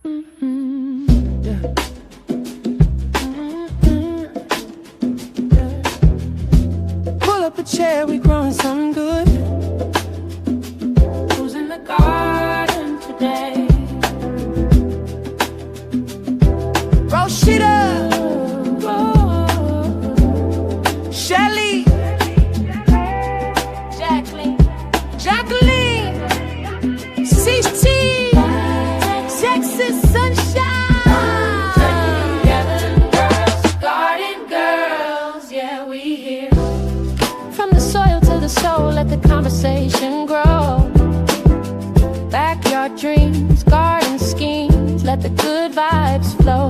Yeah. Pull up a chair, we growing something good. Who's in the garden today? Roshita, Shelly, Jacqueline, CT, Texas sunshine. Garden girls, yeah, we here. From the soil to the soul, let the conversation grow. Backyard dreams, garden schemes, let the good vibes flow.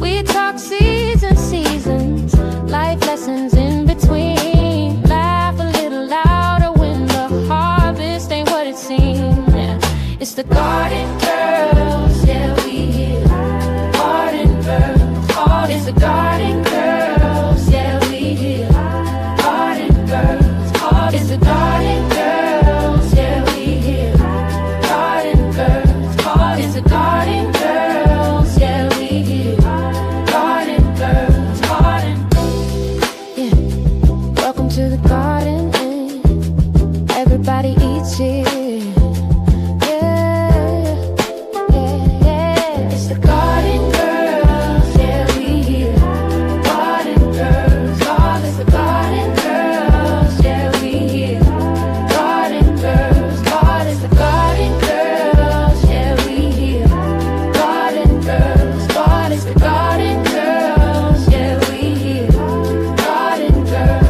We talk seasons, life lessons in between. Laugh a little louder when the harvest ain't what it seems. Yeah. It's the garden girls, yeah, we here. Garden girls, it's the garden girls, yeah, we here. Garden girls, it's the garden girls, yeah, we here. Garden girls, it's the garden girls, yeah, we here. Garden girls, yeah. Welcome to the garden, everybody eats here. It's the garden girls, yeah, we here. Garden girls, it's the garden girls, yeah, we here. Garden girls, it's the garden girls, yeah, we here. Garden girls, it's the garden girls, yeah, we here. Garden girls,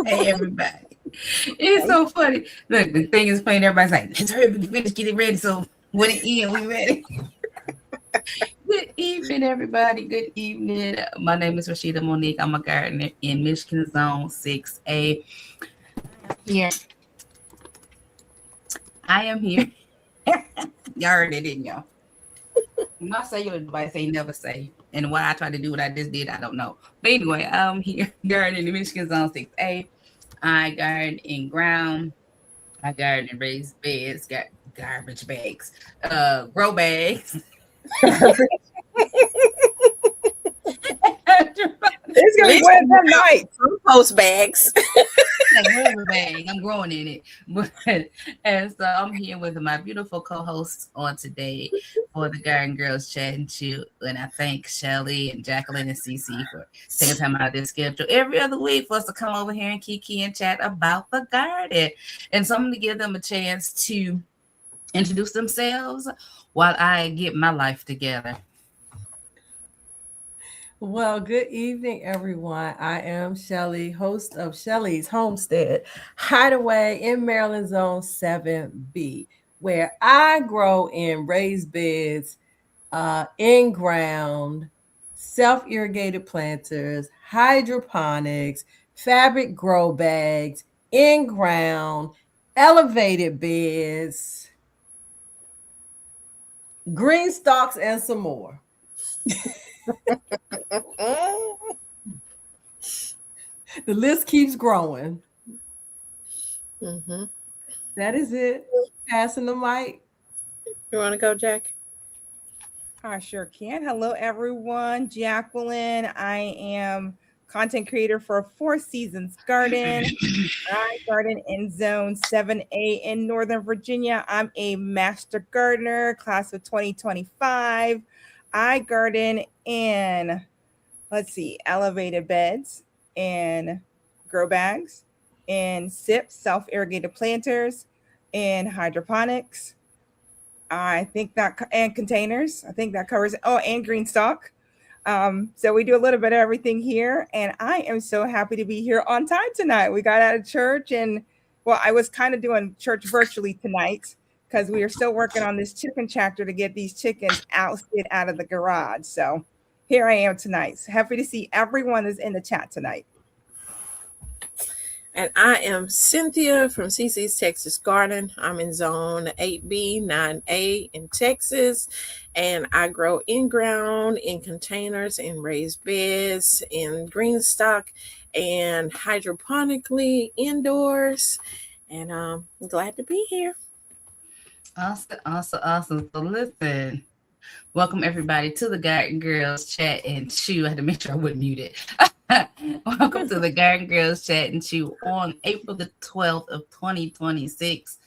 Hey, everybody. It's so funny. Look, the thing is playing. Everybody's like, let's hurry up and finish, get it ready. So when it ends, we ready. Good evening, everybody. Good evening. My name is Rashida Monique. I'm a gardener in Michigan Zone 6A. Here. I am here. Y'all heard it, didn't y'all? Not say your advice, say never say. And why I tried to do what I just did, I don't know. But anyway, I'm here gardening in Michigan Zone 6A. I garden in ground. I garden in raised beds, got garbage bags, grow bags. It's gonna be wet that night. Compost bags. Like whatever bag, I'm growing in it. And so I'm here with my beautiful co-hosts on today for the Garden Girls Chat and Chill. And I thank Shelly and Jacqueline and Cece for taking time out of their schedule every other week for us to come over here and kiki and chat about the garden. And so I'm going to give them a chance to introduce themselves while I get my life together. Well, good evening, everyone. I am Shelly, host of Shelly's Homestead Hideaway in Maryland Zone 7B, where I grow in raised beds, in ground, self-irrigated planters, hydroponics, fabric grow bags, in ground, elevated beds, green stalks, and some more. The list keeps growing. Mm-hmm. That is it. Passing the mic. You want to go, Jack? I sure can. Hello, everyone. Jacqueline. I am content creator for Four Seasons Garden. I garden in Zone 7A in Northern Virginia. I'm a master gardener, class of 2025. I garden in, elevated beds and grow bags and SIPs, self-irrigated planters and hydroponics. I think that, and containers. I think that covers it. Oh, and green stock. So we do a little bit of everything here, and I am so happy to be here on time tonight. We got out of church, and well, I was kind of doing church virtually tonight because we are still working on this chicken tractor to get these chickens out of the garage. So here I am tonight. So happy to see everyone is in the chat tonight. And I am Cynthia from CC's Texas Garden. I'm in zone 8B, 9A in Texas. And I grow in-ground, in containers, in raised beds, in green stock, and hydroponically indoors. And I'm glad to be here. Awesome. So listen, welcome everybody to the Garden Girls Chat and Chew. I had to make sure I wasn't muted. Welcome to the Garden Girls Chat and Chew on April the 12th of 2026.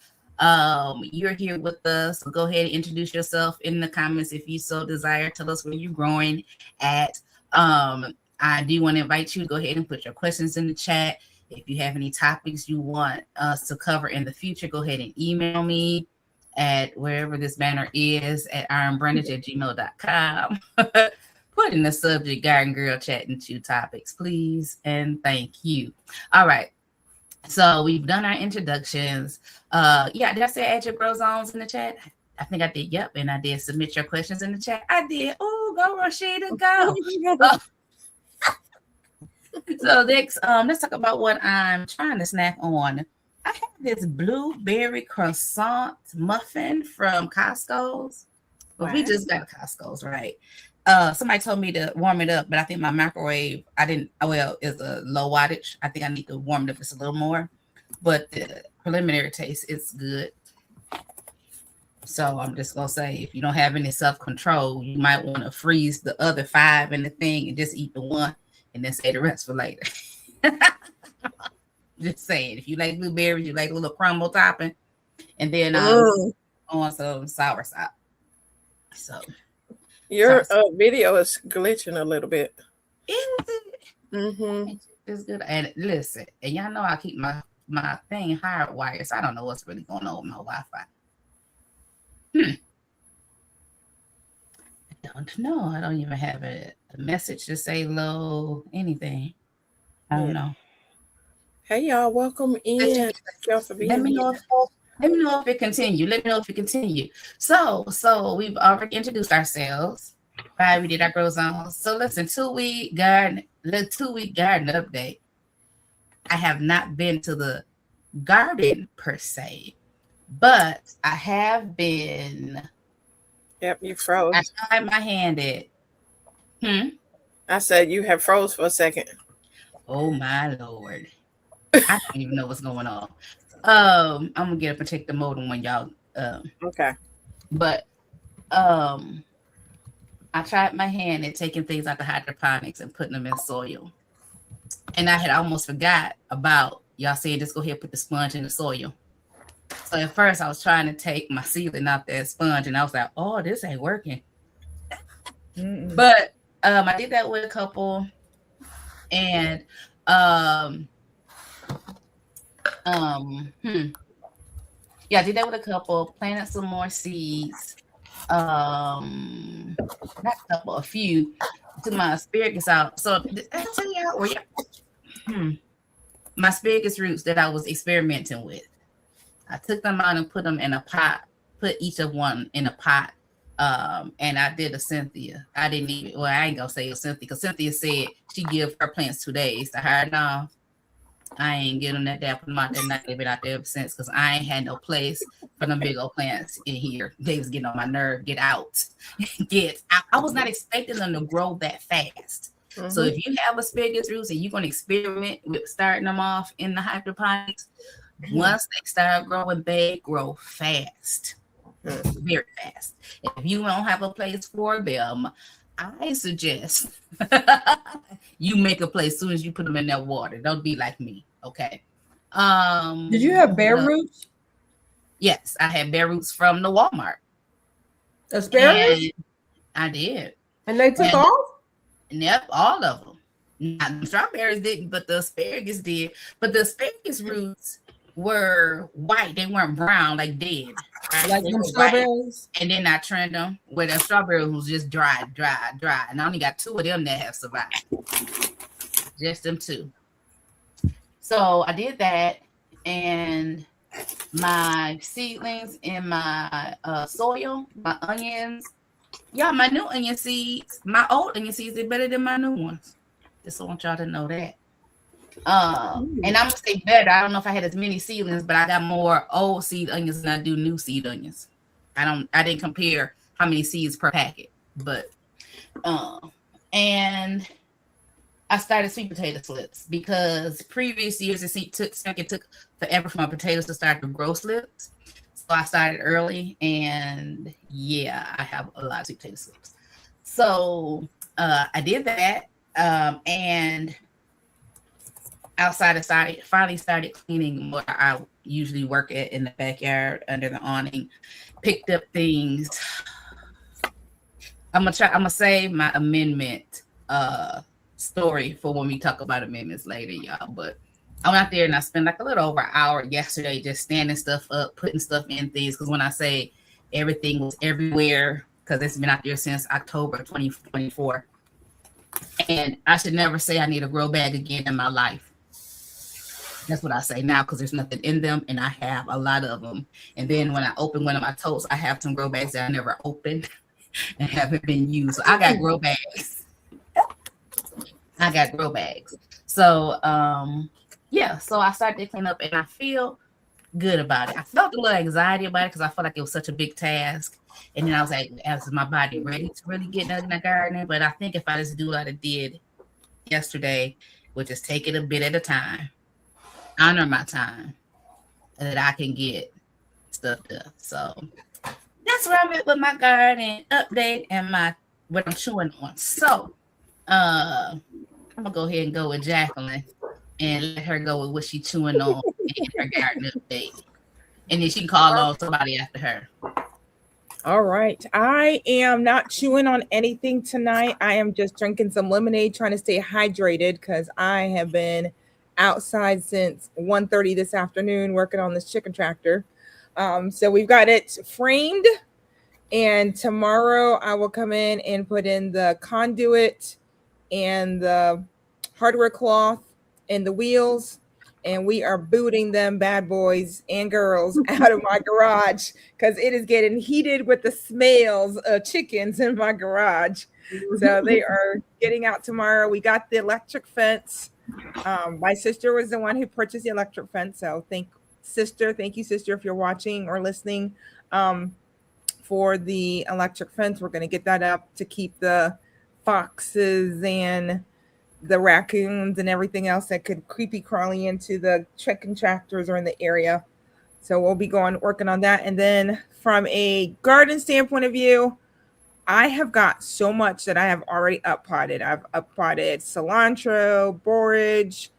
You're here with us, so go ahead and introduce yourself in the comments if you so desire. Tell us where you're growing at. I do want to invite you to go ahead and put your questions in the chat. If you have any topics you want us to cover in the future, go ahead and email me at wherever this banner is at ironbrandage@gmail.com. Put in the subject Garden Girl Chat and Chew topics, please, and thank you. All right. So we've done our introductions. Did I say add your grow zones in the chat? I think I did. Yep. And I did submit your questions in the chat. I did. Oh, go Rashida, go. So next, let's talk about what I'm trying to snack on. I have this blueberry croissant muffin from Costco's. But we just got Costco's, right? Somebody told me to warm it up, but I think my microwave, it's a low wattage. I think I need to warm it up just a little more. But the preliminary taste, it's good. So I'm just going to say, if you don't have any self-control, you might want to freeze the other 5 in the thing and just eat the one and then save the rest for later. Just saying, if you like blueberries, you like a little crumble topping, and then on some sour sop. So your video is glitching a little bit. Is it? Mm-hmm. It's good. And listen, and y'all know I keep my thing hardwired, so I don't know what's really going on with my Wi-Fi. I don't know. I don't even have a message to say low anything. I don't know. Hey y'all, welcome in. Thank y'all for being Let me know if it continue. So we've already introduced ourselves. Right, we did our grow zones. So listen, 2-week garden update. I have not been to the garden per se, but I have been. Yep, you froze. I tried my hand at. I said you have froze for a second. Oh my Lord. I don't even know what's going on. I'm gonna get a protective modem when y'all okay. But I tried my hand at taking things out the hydroponics and putting them in soil. And I had almost forgot about y'all saying just go ahead and put the sponge in the soil. So at first I was trying to take my sealing out that sponge and I was like, oh, this ain't working. But I did that with a couple and I did that with a couple, planted some more seeds. Not a couple, a few. Took my asparagus out. So did I tell y'all where my asparagus roots that I was experimenting with. I took them out and put them in a pot, put each of one in a pot. And I did a Cynthia. I ain't gonna say a Cynthia because Cynthia said she give her plants 2 days to harden off. I ain't getting that down, put them out there, not they've been out there ever since because I ain't had no place for them big old plants in here. They was getting on my nerve. Get out. I was not expecting them to grow that fast. Mm-hmm. So if you have asparagus roots and you're going to experiment with starting them off in the hydroponics, once they start growing, they grow fast. Very fast. If you don't have a place for them, I suggest you make a place as soon as you put them in that water. Don't be like me, okay? Did you have bare roots? Yes, I had bare roots from the Walmart. Asparagus? I did. And they took off? Yep, all of them. Not the strawberries didn't, but the asparagus did. But the asparagus roots were white. They weren't brown, like dead. Right? Like them strawberries? And then I trimmed them where the strawberries was just dry. And I only got 2 of them that have survived. Just them 2. So I did that. And my seedlings in my soil, my onions, Yeah, my new onion seeds, my old onion seeds, are better than my new ones. Just want y'all to know that. And I'm gonna say better. I don't know if I had as many seedlings, but I got more old seed onions than I do new seed onions. I didn't compare how many seeds per packet, but and I started sweet potato slips because previous years it took forever for my potatoes to start to grow slips. So I started early, and yeah, I have a lot of sweet potato slips. So I did that, and outside I finally started cleaning what I usually work at in the backyard under the awning. Picked up things. I'm gonna save my amendment story for when we talk about amendments later, y'all. But I went out there and I spent like a little over an hour yesterday just standing stuff up, putting stuff in things. Because when I say everything was everywhere, because it's been out there since October 2024. And I should never say I need a grow bag again in my life. That's what I say now, because there's nothing in them, and I have a lot of them. And then when I open one of my totes, I have some grow bags that I never opened and haven't been used. So I got grow bags. So yeah, so I started to clean up, and I feel good about it. I felt a little anxiety about it because I felt like it was such a big task. And then I was like, is my body ready to really get in the garden? But I think if I just do what I did yesterday, which is take it a bit at a time, honor my time, and that I can get stuff done. So that's where I'm at with my garden update and what I'm chewing on. So I'm gonna go ahead and go with Jacqueline and let her go with what she's chewing on in her garden update. And then she can call on somebody after her. All right. I am not chewing on anything tonight. I am just drinking some lemonade, trying to stay hydrated because I have been outside since 1:30 this afternoon working on this chicken tractor. So we've got it framed, and tomorrow I will come in and put in the conduit and the hardware cloth and the wheels, and we are booting them bad boys and girls out of my garage because it is getting heated with the smells of chickens in my garage. So they are getting out tomorrow. We got the electric fence. My sister was the one who purchased the electric fence. So thank you, sister, if you're watching or listening, for the electric fence. We're going to get that up to keep the foxes and the raccoons and everything else that could creepy crawly into the chicken tractors or in the area. So we'll be working on that. And then from a garden standpoint of view, I have got so much that I have already up potted. I've up potted cilantro, borage.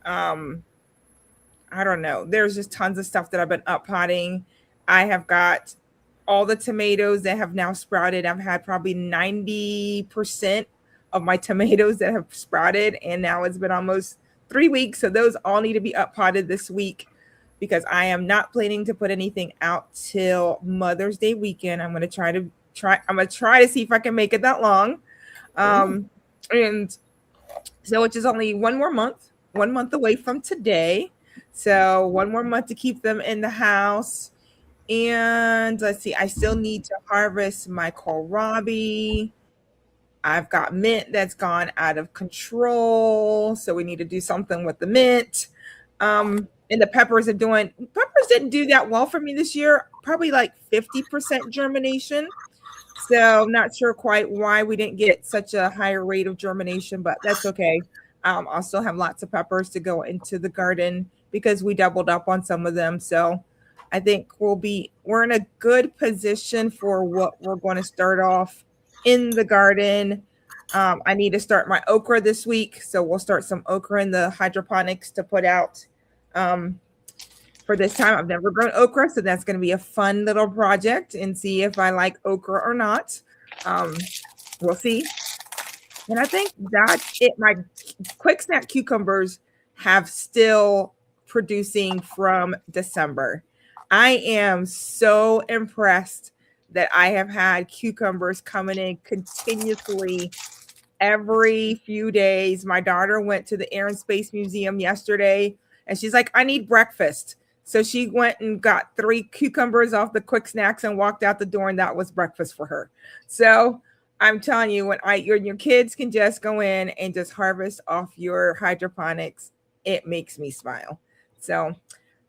I don't know. There's just tons of stuff that I've been up potting. I have got all the tomatoes that have now sprouted. I've had probably 90% of my tomatoes that have sprouted, and now it's been almost 3 weeks. So those all need to be up potted this week because I am not planning to put anything out till Mother's Day weekend. I'm going to try to see if I can make it that long. And so which is only one month away from today. So one more month to keep them in the house. And let's see, I still need to harvest my kohlrabi. I've got mint that's gone out of control. So we need to do something with the mint. And the peppers didn't do that well for me this year. Probably like 50% germination. So I'm not sure quite why we didn't get such a higher rate of germination, but that's okay. I'll still have lots of peppers to go into the garden because we doubled up on some of them. So I think we're in a good position for what we're going to start off in the garden. I need to start my okra this week. So we'll start some okra in the hydroponics to put out for this time. I've never grown okra, so that's going to be a fun little project and see if I like okra or not. We'll see. And I think that's it. My quick snap cucumbers have still producing from December. I am so impressed that I have had cucumbers coming in continuously every few days. My daughter went to the Air and Space Museum yesterday and she's like, I need breakfast. So she went and got 3 cucumbers off the quick snacks and walked out the door, and that was breakfast for her. So I'm telling you, when your kids can just go in and just harvest off your hydroponics, it makes me smile. So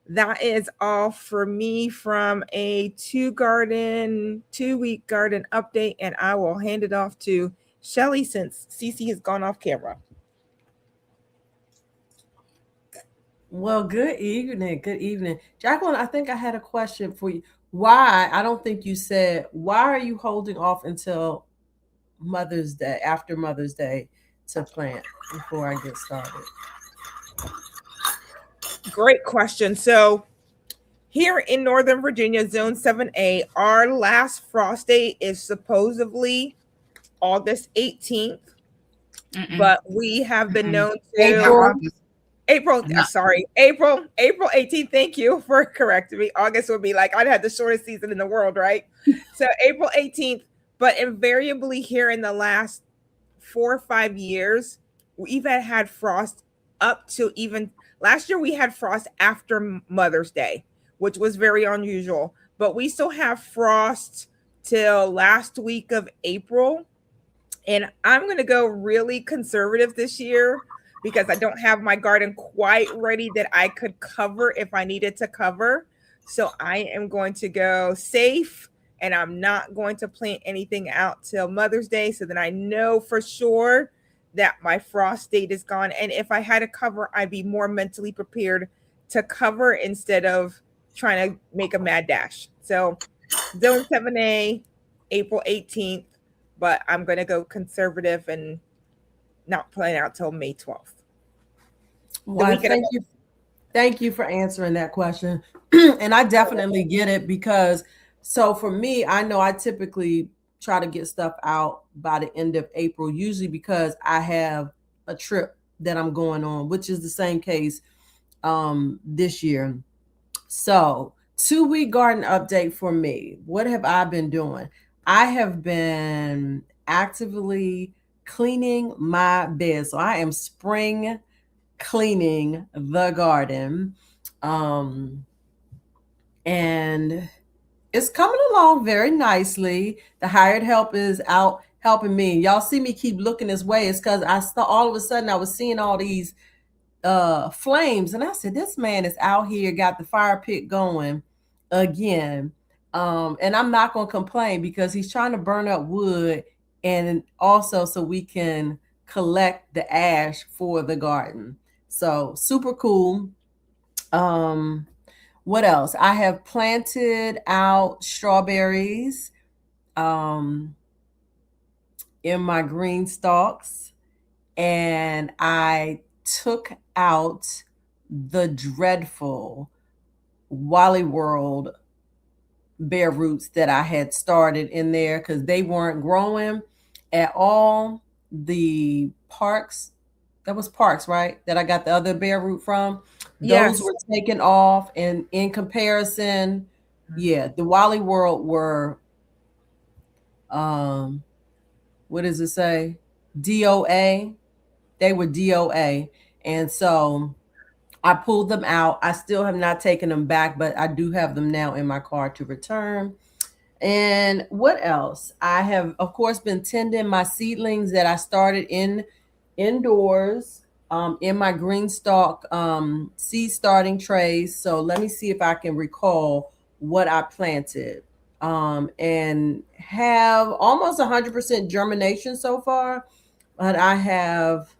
that is all for me from a 2 week garden update, and I will hand it off to Shelly since Cece has gone off camera. Well, good evening. Good evening. Jacqueline, I think I had a question for you. Why? I don't think you said, why are you holding off until Mother's Day, after Mother's Day, to plant before I get started? Great question. So here in Northern Virginia, Zone 7A, our last frost date is supposedly August 18th, but we have been known to April. April 18th. Thank you for correcting me. August would be like, I'd had the shortest season in the world, right? So April 18th, but invariably here in the last 4 or 5 years, we've had frost up to even last year we had frost after Mother's Day, which was very unusual, but we still have frost till last week of April. And I'm going to go really conservative this year because I don't have my garden quite ready that I could cover if I needed to cover. So I am going to go safe, and I'm not going to plant anything out till Mother's Day so that I know for sure that my frost date is gone. And if I had to cover, I'd be more mentally prepared to cover instead of trying to make a mad dash. So Zone 7A, April 18th, but I'm going to go conservative and not plan out till May 12th. Well, thank you for answering that question. And I definitely get it because, so for me, I know I typically try to get stuff out by the end of April, usually because I have a trip that I'm going on, which is the same case this year. So 2 week garden update for me. What have I been doing? I have been actively cleaning my bed. So I am spring cleaning the garden. And it's coming along very nicely. The hired help is out helping me. Y'all see me keep looking this way. It's because I saw all of a sudden I was seeing all these flames, and I said, this man is out here, got the fire pit going again. And I'm not going to complain because he's trying to burn up wood, and also so we can collect the ash for the garden. So super cool. What else? I have planted out strawberries in my green stalks, and I took out the dreadful Wally World bare roots that I had started in there because they weren't growing at all. The Parks, that was Parks, right? That I got the other bare root from. Those were taken off, and in comparison, yeah, the Wally World were what does it say? DOA. They were DOA. And so I pulled them out. I still have not taken them back, but I do have them now in my car to return. And what else? I have, of course, been tending my seedlings that I started indoors in my green stalk seed starting trays. So let me see if I can recall what I planted. And have almost 100% germination so far. But I have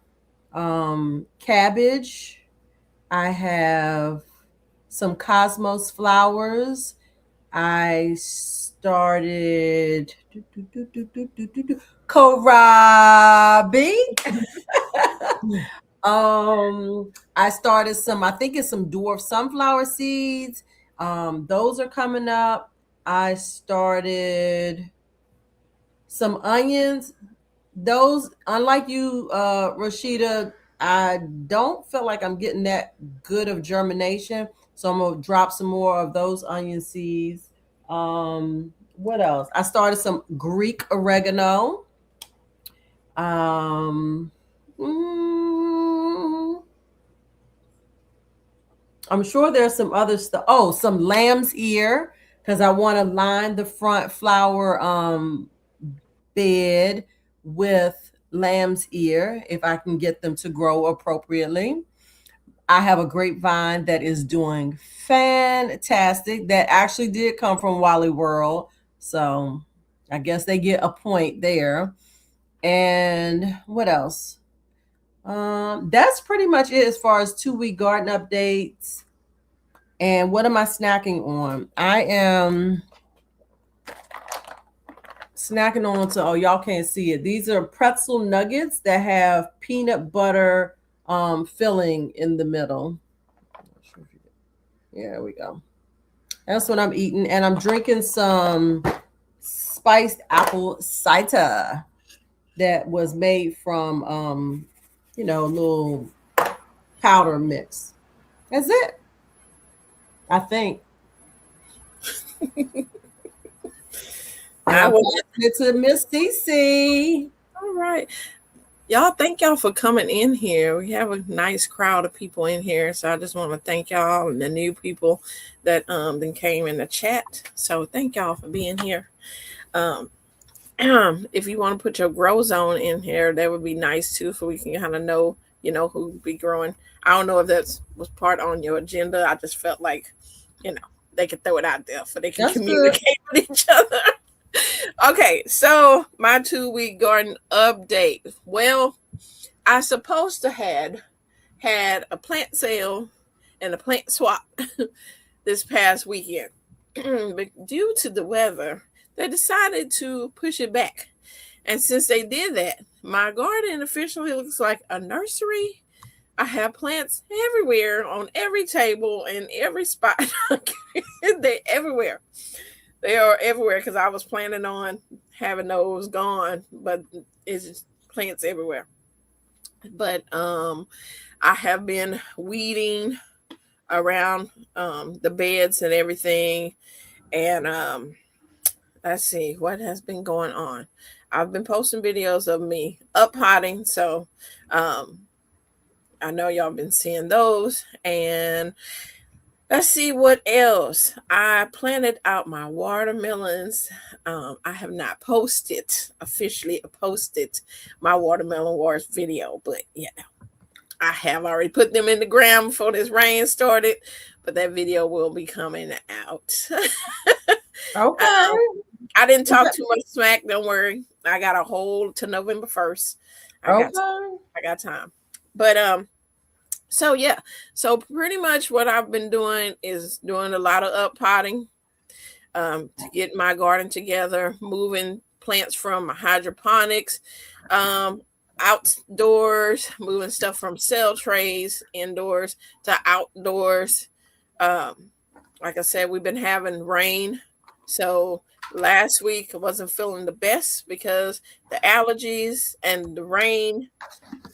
cabbage. I have some cosmos flowers. I started kohlrabi. I started some, I think it's some dwarf sunflower seeds. Those are coming up. I started some onions. Those, unlike you, Rashida, I don't feel like I'm getting that good of germination. So I'm going to drop some more of those onion seeds. What else? I started some Greek oregano. I'm sure there's some other stuff. Oh, some lamb's ear, because I want to line the front flower bed with lamb's ear if I can get them to grow appropriately. I have a grapevine that is doing fantastic. That actually did come from Wally World. So I guess they get a point there. And what else? That's pretty much it as far as 2-week garden updates. And what am I snacking on? I am snacking on to, oh, y'all can't see it. These are pretzel nuggets that have peanut butter filling in the middle. There we go. That's what I'm eating. And I'm drinking some spiced apple cider that was made from, a little powder mix. That's it. I think. I will get to Miss CC. All right. Y'all, thank y'all for coming in here. We have a nice crowd of people in here. So I just want to thank y'all and the new people that then came in the chat. So thank y'all for being here. If you want to put your grow zone in here, that would be nice too, so we can kind of know, who be growing. I don't know if that was part on your agenda. I just felt like, they could throw it out there so they can communicate with each other. Okay, so my 2-week garden update. Well, I supposed to had a plant sale and a plant swap this past weekend. But due to the weather, they decided to push it back. And since they did that, my garden officially looks like a nursery. I have plants everywhere, on every table, in every spot. They're everywhere. They are everywhere because I was planning on having those gone, but it's just plants everywhere. But I have been weeding around the beds and everything. And let's see what has been going on. I've been posting videos of me up potting, so I know y'all been seeing those. And let's see what else. I planted out my watermelons. I have not officially posted my watermelon wars video, but I have already put them in the ground before this rain started, but that video will be coming out. Okay. I didn't talk too much smack. Don't worry. I got a hold to November 1st. I got time. But so pretty much what I've been doing is doing a lot of up potting to get my garden together, moving plants from hydroponics outdoors, moving stuff from cell trays indoors to outdoors. Like I said, we've been having rain. So last week I wasn't feeling the best because the allergies and the rain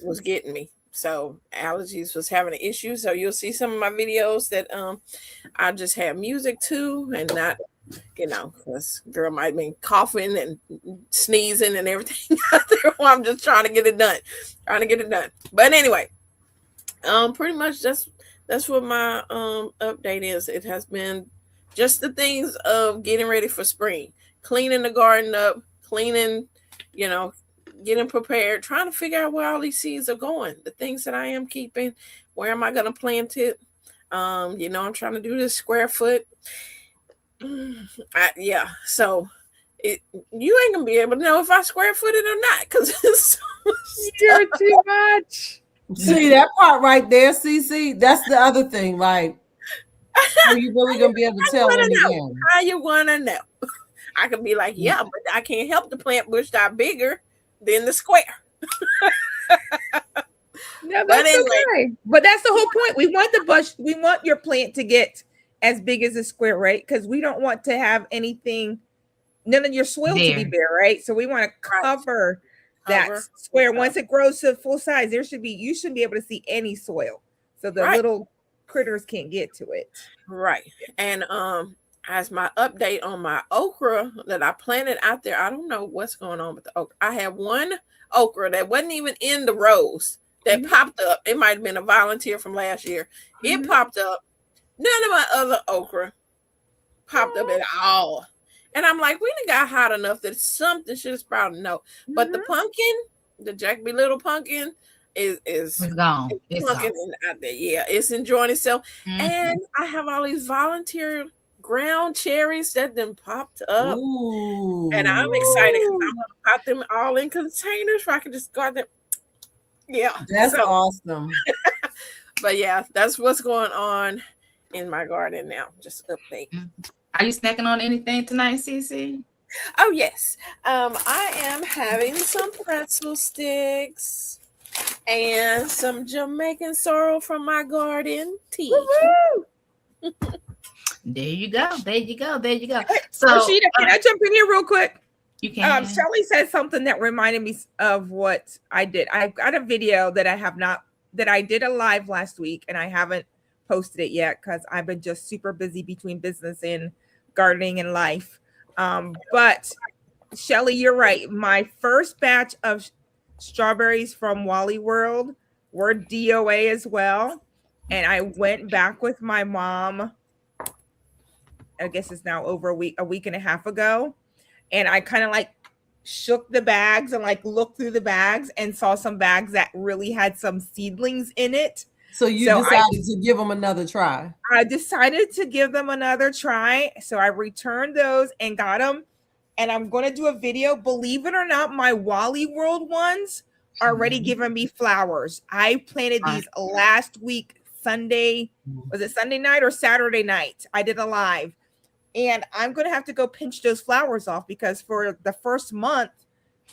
was getting me. So allergies was having an issue. So you'll see some of my videos that I just have music to and not, because girl might have been coughing and sneezing and everything out there while I'm just trying to get it done. But anyway, pretty much that's what my update is. It has been just the things of getting ready for spring, cleaning the garden up, getting prepared, trying to figure out where all these seeds are going, the things that I am keeping, where am I going to plant it? I'm trying to do this square foot. So you ain't gonna be able to know if I square footed or not because it's so You're too much. See that part right there, CC? That's the other thing. Like, are you really gonna be able to tell in the end? How you wanna know? I could be like, yeah, but I can't help the plant bush that bigger than the square. No, that's okay. But that's the whole point. We want the bush. We want your plant to get as big as a square, right? Because we don't want to have anything, none of your soil to be bare, right? So we want to cover that square. Once it grows to full size, you should be able to see any soil, so the little critters can't get to it. Right. And as my update on my okra that I planted out there, I don't know what's going on with the okra. I have one okra that wasn't even in the rows that popped up. It might have been a volunteer from last year. It popped up. None of my other okra popped up at all. And I'm like, we done got hot enough that something should have sprouted. No, but the pumpkin, the Jack B. Little pumpkin, is It's gone. It's plunking gone. out there. Yeah, it's enjoying itself. Mhm. And I have all these volunteer ground cherries that then popped up. Ooh. And I'm excited because I'm gonna pop them all in containers where I can just go out there. Yeah. That's so, awesome. But yeah, that's what's going on in my garden now. Just update. Are you snacking on anything tonight, Cece? Oh yes. I am having some pretzel sticks and some Jamaican sorrel from my garden tea. There you go. There you go. There you go. Hey, So Rashida, can I jump in here real quick? you can. Shelly said something that reminded me of what I did. I've got a video that I did a live last week, and I haven't posted it yet because I've been just super busy between business and gardening and life. But Shelly, you're right. My first batch of strawberries from Wally World were DOA as well. And I went back with my mom, I guess it's now over a week and a half ago. And I kind of like shook the bags and like looked through the bags and saw some bags that really had some seedlings in it. So you decided to give them another try. I decided to give them another try. So I returned those and got them. And I'm going to do a video. Believe it or not, my Wally World ones are already giving me flowers. I planted these last week, Sunday. Was it Sunday night or Saturday night? I did a live. And I'm going to have to go pinch those flowers off because for the first month,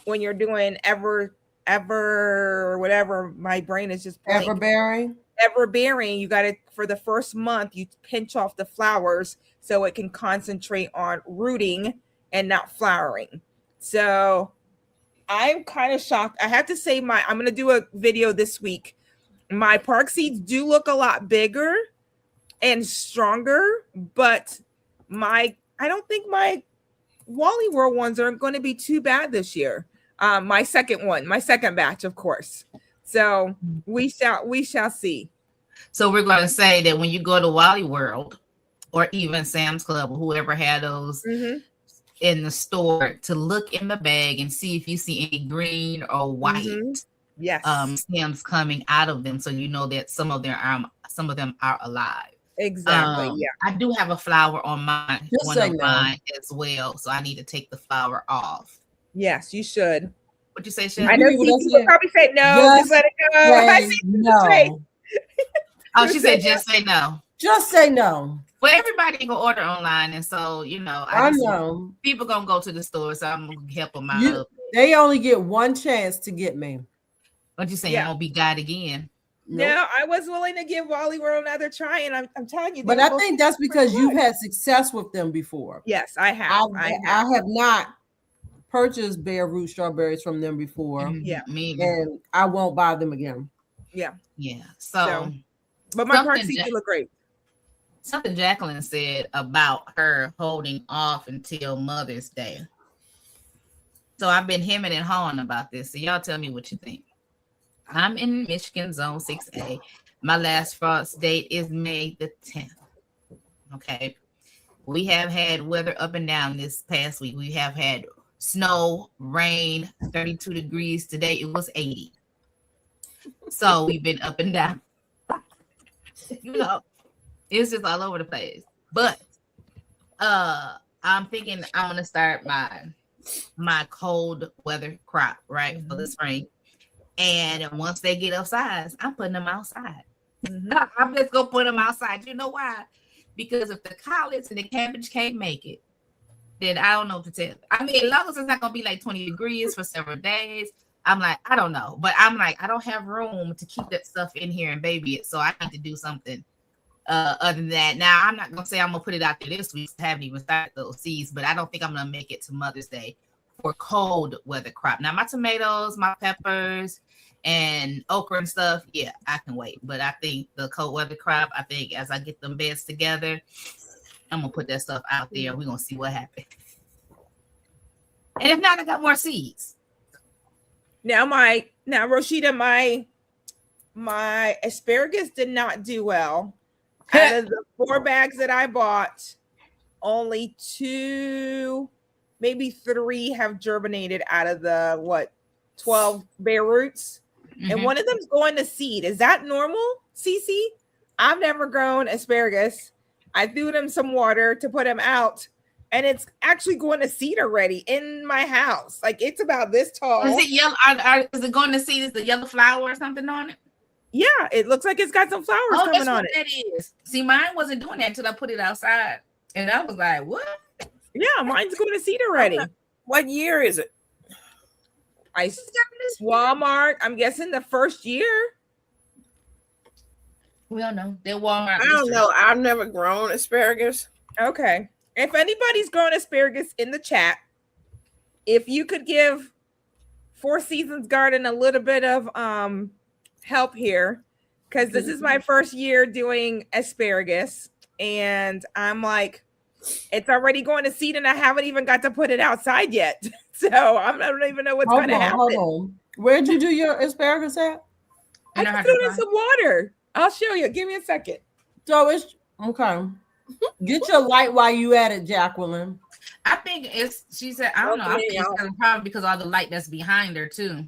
when you're doing ever, whatever, my brain is just blank. Everbearing, you got to, for the first month, you pinch off the flowers so it can concentrate on rooting and not flowering. So I'm kind of shocked. I have to say I'm going to do a video this week. My park seeds do look a lot bigger and stronger, but I don't think my Wally World ones are going to be too bad this year. My second batch, of course. So we shall see. So we're going to say that when you go to Wally World or even Sam's Club or whoever had those in the store, to look in the bag and see if you see any green or white stems coming out of them, so you know that some of them are alive. Exactly. I do have a flower on mine, mine as well, so I need to take the flower off. Yes, you should. What you say, Shelly? I know people probably say no, just let it go. I see no. Oh, she said just say no. Just say no. Well, everybody can order online, and so I know people gonna go to the store, so I'm gonna help them out. They only get one chance to get me. What you saying? Yeah. I won't be God again. Nope. No, I was willing to give Wally World another try, and I'm telling you. But I think that's because you've had success with them before. Yes, I have. I have not purchased bare root strawberries from them before. Yeah, and I won't buy them again. Yeah. So but my park seeds look great. Something Jacqueline said about her holding off until Mother's Day. So I've been hemming and hawing about this. So y'all tell me what you think. I'm in Michigan Zone 6A. My last frost date is May the 10th. Okay. We have had weather up and down this past week. We have had snow, rain, 32 degrees. Today it was 80. So we've been up and down. It's just all over the place. But I'm thinking I'm going to start my cold weather crop, right, for the spring. And once they get upsized, I'm putting them outside. I'm just going to put them outside. You know why? Because if the collards and the cabbage can't make it, then I don't know what to tell. I mean, as long as it's not going to be like 20 degrees for several days, I'm like, I don't know. But I'm like, I don't have room to keep that stuff in here and baby it. So I need to do something other than that. Now, I'm not going to say I'm going to put it out there this week. I haven't even started those seeds, but I don't think I'm going to make it to Mother's Day for cold weather crop. Now, my tomatoes, my peppers, and okra and stuff, yeah, I can wait. But I think the cold weather crop, I think as I get them beds together, I'm going to put that stuff out there. We're going to see what happens. And if not, I got more seeds. Now, Rashida, my asparagus did not do well. Out of the 4 bags that I bought, only 2, maybe 3 have germinated out of the 12 bare roots. And one of them's going to seed. Is that normal, Cece? I've never grown asparagus. I threw them some water to put them out, and it's actually going to seed already in my house. Like, it's about this tall. Is it yellow? Is it going to seed? Is the yellow flower or something on it? Yeah, it looks like it's got some flowers coming on it. That is. See, mine wasn't doing that until I put it outside, and I was like, "What?" Yeah, mine's going to seed already. What year is it? Walmart. I'm guessing the first year. We don't know. They're Walmart. I don't know. I've never grown asparagus. Okay. If anybody's growing asparagus in the chat, if you could give Four Seasons Garden a little bit of help here, because this is my first year doing asparagus, and I'm like, it's already going to seed, and I haven't even got to put it outside yet. So I don't even know what's going to happen. Hold on. Where'd you do your asparagus at? I just threw it in some water. I'll show you. Give me a second. So it's okay. Get your light while you at it, Jacqueline. I think she said, I don't know. I think it's probably because all the light that's behind her too.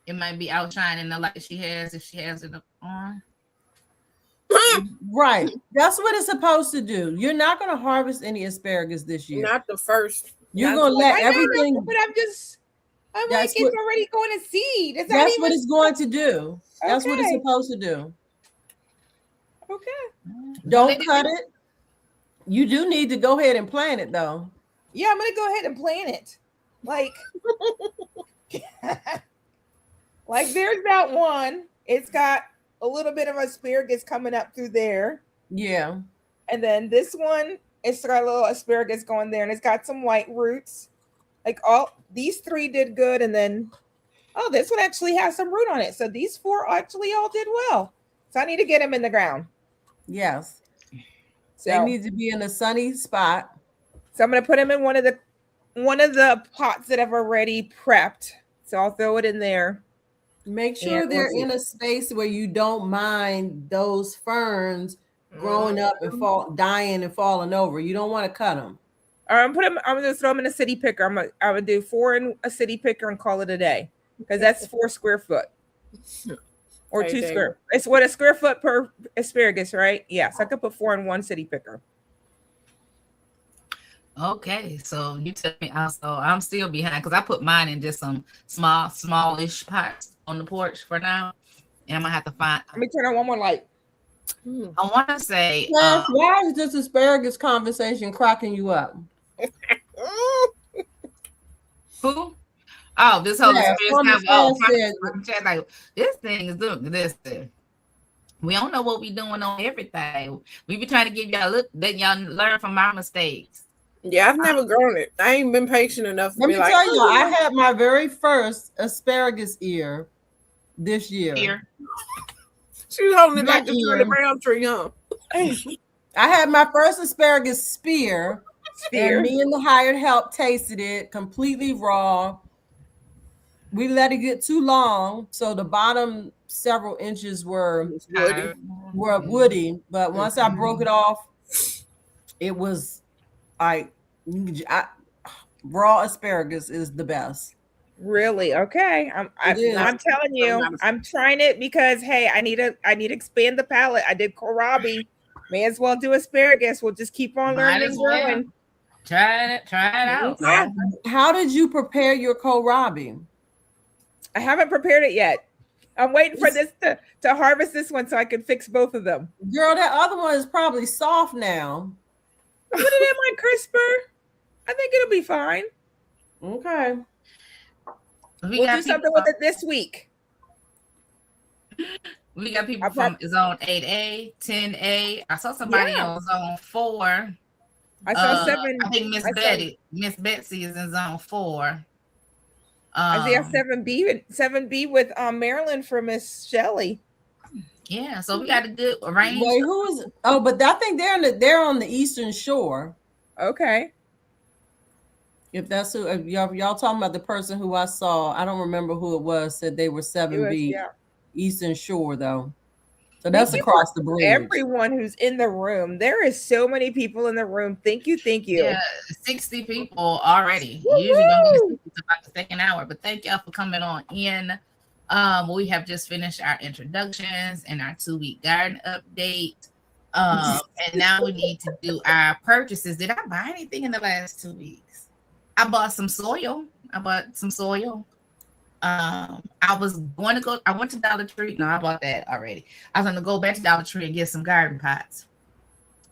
It might be outshining the light she has if she has it on. Right. That's what it's supposed to do. You're not going to harvest any asparagus this year. Not the first. You're going to let everything. But I'm like, it's already going to seed. That's what it's going to do. That's what it's supposed to do. Okay. Don't cut it. You do need to go ahead and plant it, though. Yeah, I'm going to go ahead and plant it. Like, like there's that one. It's got a little bit of asparagus coming up through there. Yeah. And then this one, it's got a little asparagus going there, and it's got some white roots. Like all these 3 did good, and then this one actually has some root on it. So these 4 actually all did well. So I need to get them in the ground. Yes. So they need to be in a sunny spot. So I'm gonna put them in one of the pots that I've already prepped. So I'll throw it in there. Make sure they're in a space where you don't mind those ferns growing up and dying and falling over. You don't want to cut them. I'm gonna throw them in a city picker. I'm gonna do 4 in a city picker and call it a day, because that's 4 square foot or 2 square. It's what, a square foot per asparagus, right? Yes, I could put 4 in one city picker. Okay, so you tell me also. I'm still behind because I put mine in just some smallish pots on the porch for now, and I'm gonna have to find. Let me turn on one more light. I want to say, why is this asparagus conversation cracking you up? Who? Oh, this whole like this thing is doing this thing. We don't know what we doing on everything. We be trying to give y'all let y'all learn from our mistakes. Yeah, I've never grown it. I ain't been patient enough. Let me tell you, I had my very first asparagus ear this year. She was holding it like the Shirley Brown tree, huh? I had my first asparagus spear. And me and the hired help tasted it completely raw. We let it get too long, so the bottom several inches were woody. But once I broke it off, it was like raw asparagus is the best. Really? Okay. I'm telling you, I'm trying it because I need to expand the palette. I did kohlrabi. May as well do asparagus. We'll just keep on learning and growing. Try it out. Yeah. How did you prepare your kohlrabi? I haven't prepared it yet. I'm waiting for this to harvest this one so I can fix both of them. Girl, that other one is probably soft now. I put it in my crisper. I think it'll be fine. Okay. We'll do something with it this week. We got people from zone 8A, 10A. I saw somebody on zone 4. I saw 7. I think Miss Betsy is in zone 4. I see a 7B with Maryland for Miss Shelley. Yeah, so we got a good range. Wait, who is? Oh, but I think they're on the Eastern Shore. Okay. If that's who, if y'all talking about the person who I saw, I don't remember who it was. Said they were 7B Eastern Shore though. So that's Thank you across the for bridge. everyone who's in the room. There is so many people in the room. Thank you. Thank you. Yeah, 60 people already. Usually don't get 60 to about the second hour, but thank y'all for coming on in. We have just finished our introductions and our 2-week garden update. And now we need to do our purchases. Did I buy anything in the last 2 weeks? I bought some soil. I was going to go, I went to Dollar Tree. No, I bought that already. I was going to go back to Dollar Tree and get some garden pots,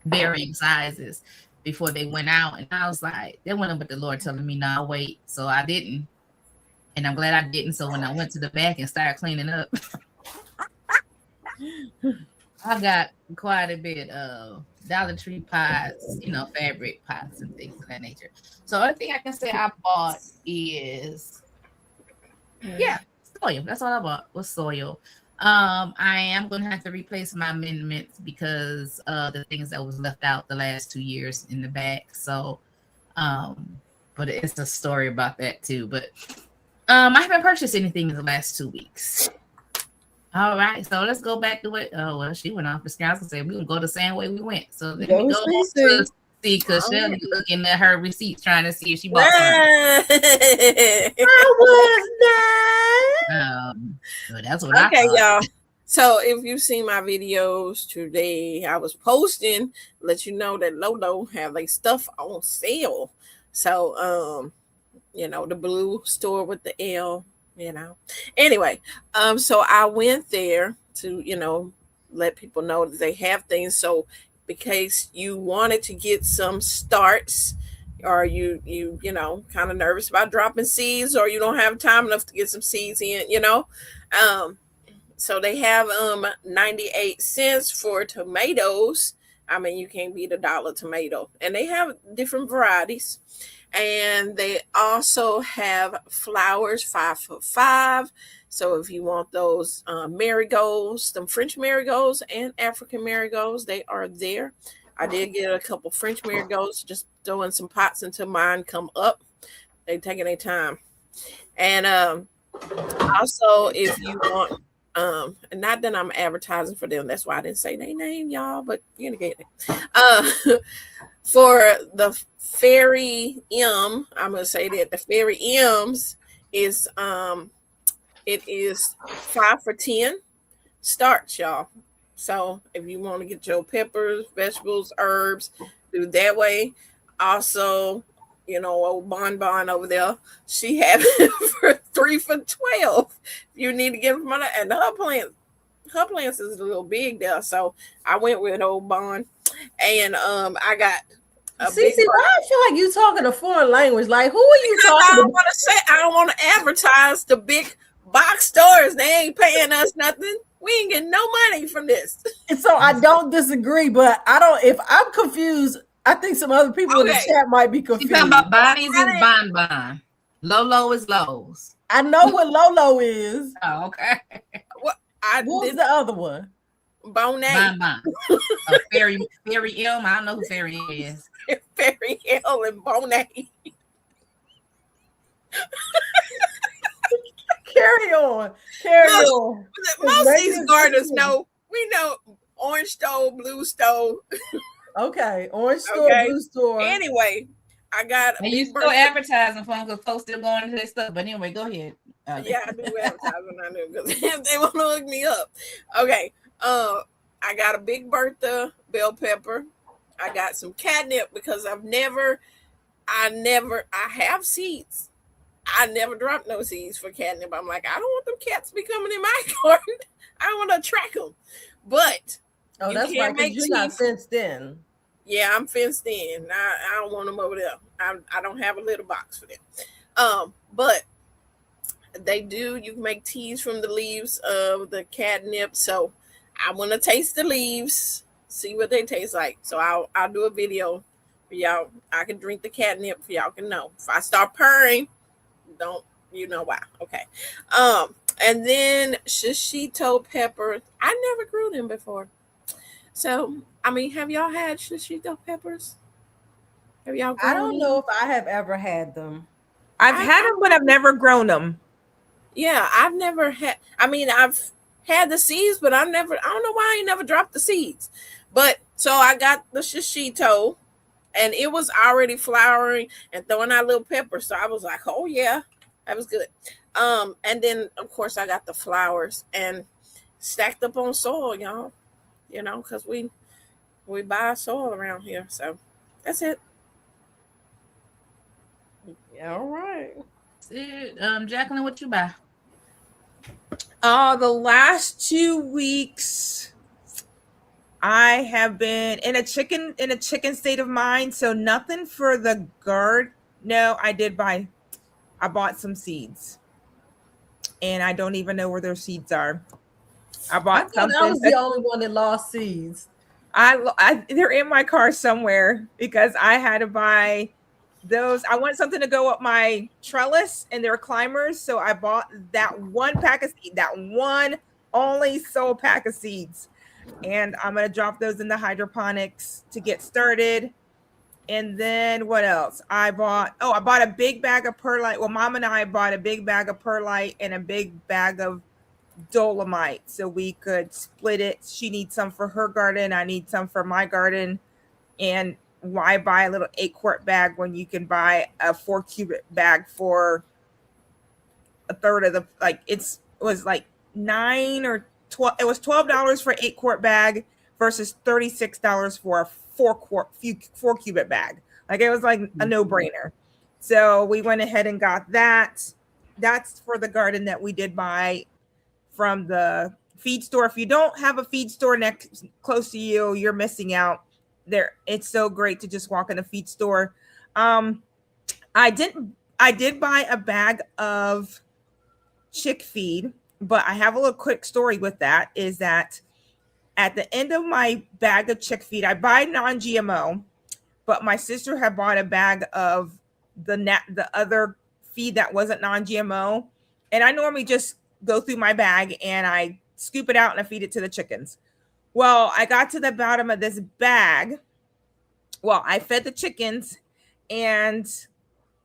varying sizes, before they went out. And I was like, they went up with the Lord telling me, no, wait. So I didn't. And I'm glad I didn't. So when I went to the back and started cleaning up, I got quite a bit of Dollar Tree pots, fabric pots and things of that nature. So the only thing I can say I bought is, soil. That's all I bought was soil. I am going to have to replace my amendments because the things that was left out the last 2 years in the back. So, but it's a story about that too. But I haven't purchased anything in the last 2 weeks. All right, so let's go back to it. Oh, well, she went off the screen. I was going to say, we're going to go the same way we went. So let me go to see, because she'll be looking at her receipts trying to see if she bought something. I was not. So that's what I thought. Y'all. So if you've seen my videos today, I was posting, let you know that Lolo have like stuff on sale. So, the blue store with the L, Anyway, so I went there to, let people know that they have things. So because you wanted to get some starts, or you kind of nervous about dropping seeds, or you don't have time enough to get some seeds in, so they have 98 cents for tomatoes. I mean, you can't beat $1 tomato, and they have different varieties. And they also have flowers, 5 for $5. So if you want those marigolds, some French marigolds and African marigolds, they are there. I did get a couple French marigolds, just throwing some pots until mine come up. They're taking their time. And also, if you want, and not that I'm advertising for them, that's why I didn't say their name, y'all, but you're gonna get it. For the Fairy M, I'm gonna say that the Fairy M's is it is 5 for 10 starts, y'all. So if you want to get your peppers, vegetables, herbs, do that way. Also, old Bon over there, she had it for 3 for 12. You need to get them from her, and her plants is a little big there, so I went with old Bon, and I got. Cece, why I feel like you talking a foreign language? Like, who are you talking about? I don't want to advertise the big box stores. They ain't paying us nothing. We ain't getting no money from this. And so I don't disagree, but if I'm confused, I think some other people in the chat might be confused. You're talking about Bonnie's is Bon. Lolo is Lowe's. I know what Lolo is. Oh, okay. What's the other one? Bon. Fairy M. I don't know who Fairy M is. Fairy M and Bon. Carry on. Most of these gardeners know. We know orange stove, blue stove. Okay, orange store, blue store. Anyway, I got. And you still advertising for them because folks still going into their stuff. But anyway, go ahead. Yeah, I do advertising. I do because they want to hook me up. Okay. I got a Big Bertha bell pepper. I got some catnip because I have seeds. I never dropped no seeds for catnip. I'm like, I don't want them cats to be coming in my garden. I don't want to attract them. But that's right, because you're not fenced in. Yeah, I'm fenced in. I don't want them over there. I don't have a little box for them. But they do. You can make teas from the leaves of the catnip. So I want to taste the leaves, see what they taste like. So I'll do a video for y'all. I can drink the catnip for y'all can know. If I start purring, don't you know why? Okay. And then shishito peppers. I never grew them before. So I mean, have y'all had shishito peppers? Have y'all grown I don't them? know if I have ever had them. I've had them, but I've never grown them. Yeah, I've never had. I mean, I've had the seeds, but I don't know why I never dropped the seeds. But so I got the shishito, and it was already flowering and throwing out little peppers. So I was like, oh yeah, that was good. And then of course I got the flowers and stacked up on soil, y'all. You know, because we buy soil around here. So that's it. Yeah, all right. Jacqueline, what you buy? The last 2 weeks I have been in a chicken state of mind, so nothing for the guard. No, I bought some seeds, and I don't even know where their seeds are. I bought I something. was the only one that lost seeds. They're in my car somewhere because I had to buy those. I want something to go up my trellis, and they're climbers, so I bought that one pack of seeds, that one only sole pack of seeds, and I'm gonna drop those in the hydroponics to get started. And then what else? I bought a big bag of perlite. Well, Mom and I bought a big bag of perlite and a big bag of dolomite so we could split it. She needs some for her garden. I need some for my garden. And why buy a little 8-quart bag when you can buy a 4-cubic bag for a third of the, like, it was like 9 or 12. It was $12 for an 8-quart bag versus $36 for a 4-cubic bag. Like, it was like a no-brainer. So we went ahead and got that. That's for the garden that we did buy from the feed store. If you don't have a feed store close to you, you're missing out. There, it's so great to just walk in a feed store. I did buy a bag of chick feed, but I have a little quick story with that. Is that at the end of my bag of chick feed, I buy non-GMO, but my sister had bought a bag of the other feed that wasn't non-GMO, and I normally just go through my bag and I scoop it out and I feed it to the chickens. Well, I got to the bottom of this bag. Well, I fed the chickens, and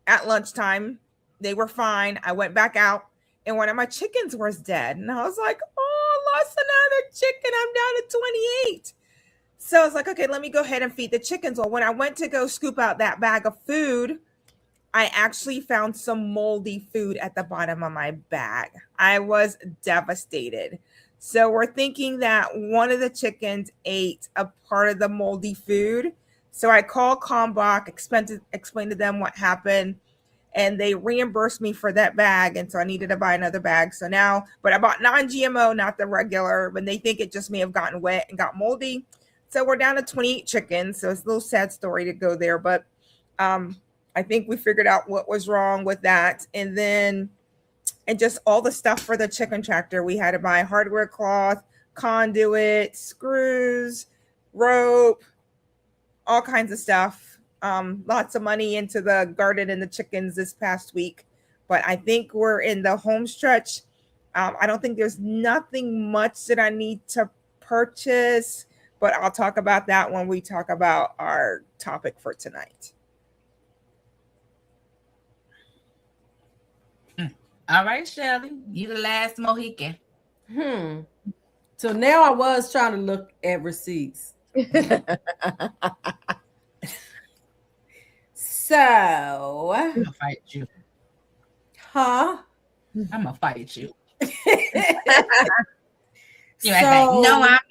at lunchtime, they were fine. I went back out, and one of my chickens was dead. And I was like, oh, I lost another chicken. I'm down to 28. So I was like, okay, let me go ahead and feed the chickens. Well, when I went to go scoop out that bag of food, I actually found some moldy food at the bottom of my bag. I was devastated. So we're thinking that one of the chickens ate a part of the moldy food. So I called Kalmbach, explained to them what happened, and they reimbursed me for that bag. And so I needed to buy another bag. So now, but I bought non-GMO, not the regular, when they think it just may have gotten wet and got moldy. So we're down to 28 chickens. So it's a little sad story to go there, but I think we figured out what was wrong with that. And then, and just all the stuff for the chicken tractor. We had to buy hardware cloth, conduit, screws, rope, all kinds of stuff. Lots of money into the garden and the chickens this past week. But I think we're in the home stretch. I don't think there's nothing much that I need to purchase, but I'll talk about that when we talk about our topic for tonight. All right, Shelley, you the last Mohican. So now I was trying to look at receipts. So I'm gonna fight you. Huh? I'm gonna fight you. So, like, no, I'm not.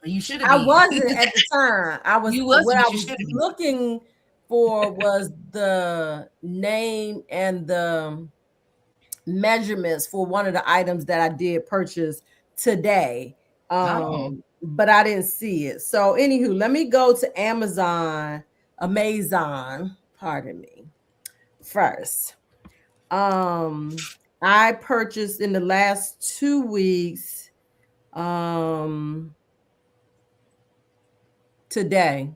You should have. I wasn't at the time. I was. What I was been. looking for was the name and the measurements for one of the items that I did purchase today. But I didn't see it. So anywho, let me go to Amazon, pardon me, first. I purchased in the last 2 weeks, today,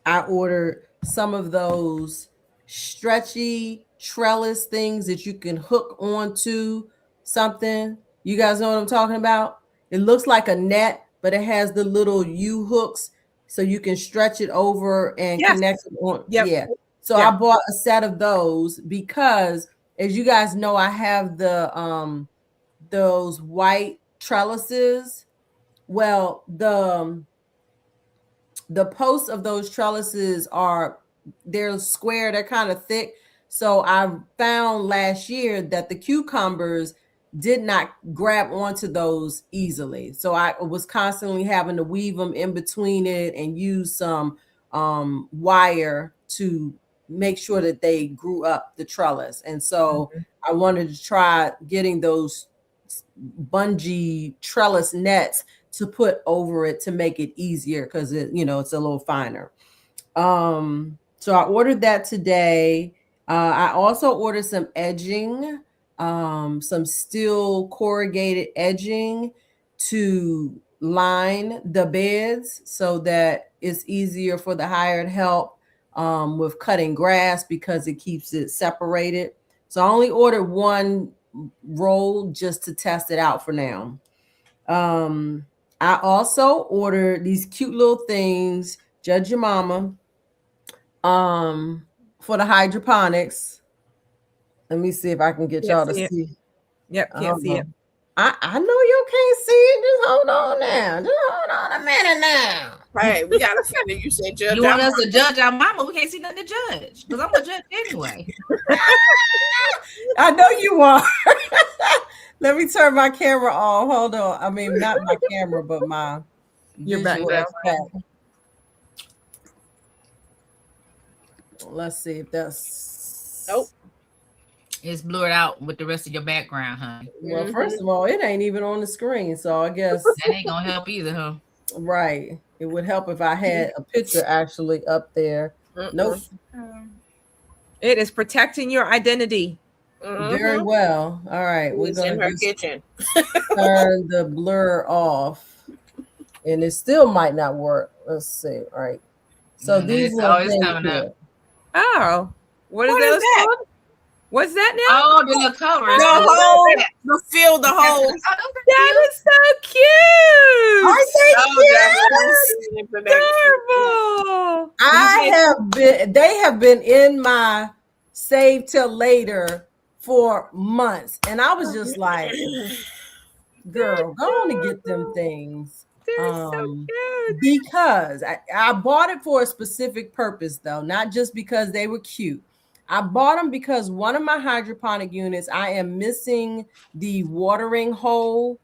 I ordered some of those stretchy trellis things that you can hook onto something. You guys know what I'm talking about? It looks like a net, but it has the little U hooks so you can stretch it over and connect it on. Yep. Yeah. So I bought a set of those because, as you guys know, I have the those white trellises. Well, the posts of those trellises they're square, they're kind of thick. So I found last year that the cucumbers did not grab onto those easily. So I was constantly having to weave them in between it and use some wire to make sure that they grew up the trellis. And so I wanted to try getting those bungee trellis nets to put over it to make it easier, because it's a little finer. So I ordered that today. I also ordered some edging, some steel corrugated edging to line the beds so that it's easier for the hired help with cutting grass, because it keeps it separated. So I only ordered one roll just to test it out for now. I also ordered these cute little things, Judge Your Mama, for the hydroponics. Let me see if I can get y'all to see. Yep, can't see it. I know you can't see it. Just hold on now. Just hold on a minute now. Right, we gotta finish. You said judge. You want us to judge our mama? We can't see nothing to judge, because I'm a judge anyway. I know you are. Let me turn my camera on. Hold on. I mean, not my camera, but my Your background. Let's see if that's. Nope. It's blurred out with the rest of your background, honey. Well, first of all, it ain't even on the screen, so I guess that ain't gonna help either, huh? Right. It would help if I had a picture actually up there. Nope. It is protecting your identity. Very well. All right. We're going in her kitchen. Turn the blur off. And it still might not work. Let's see. All right. So these are always coming up. Oh. What is that? Called? What's that now? Oh, the little cover. The hole. The fill the hole. That is so cute. Aren't they cute? Adorable. They have been in my save till later for months. And I was just like, girl, go on and get them things. They're so cute. Because I bought it for a specific purpose, though, not just because they were cute. I bought them because one of my hydroponic units, I am missing the watering hole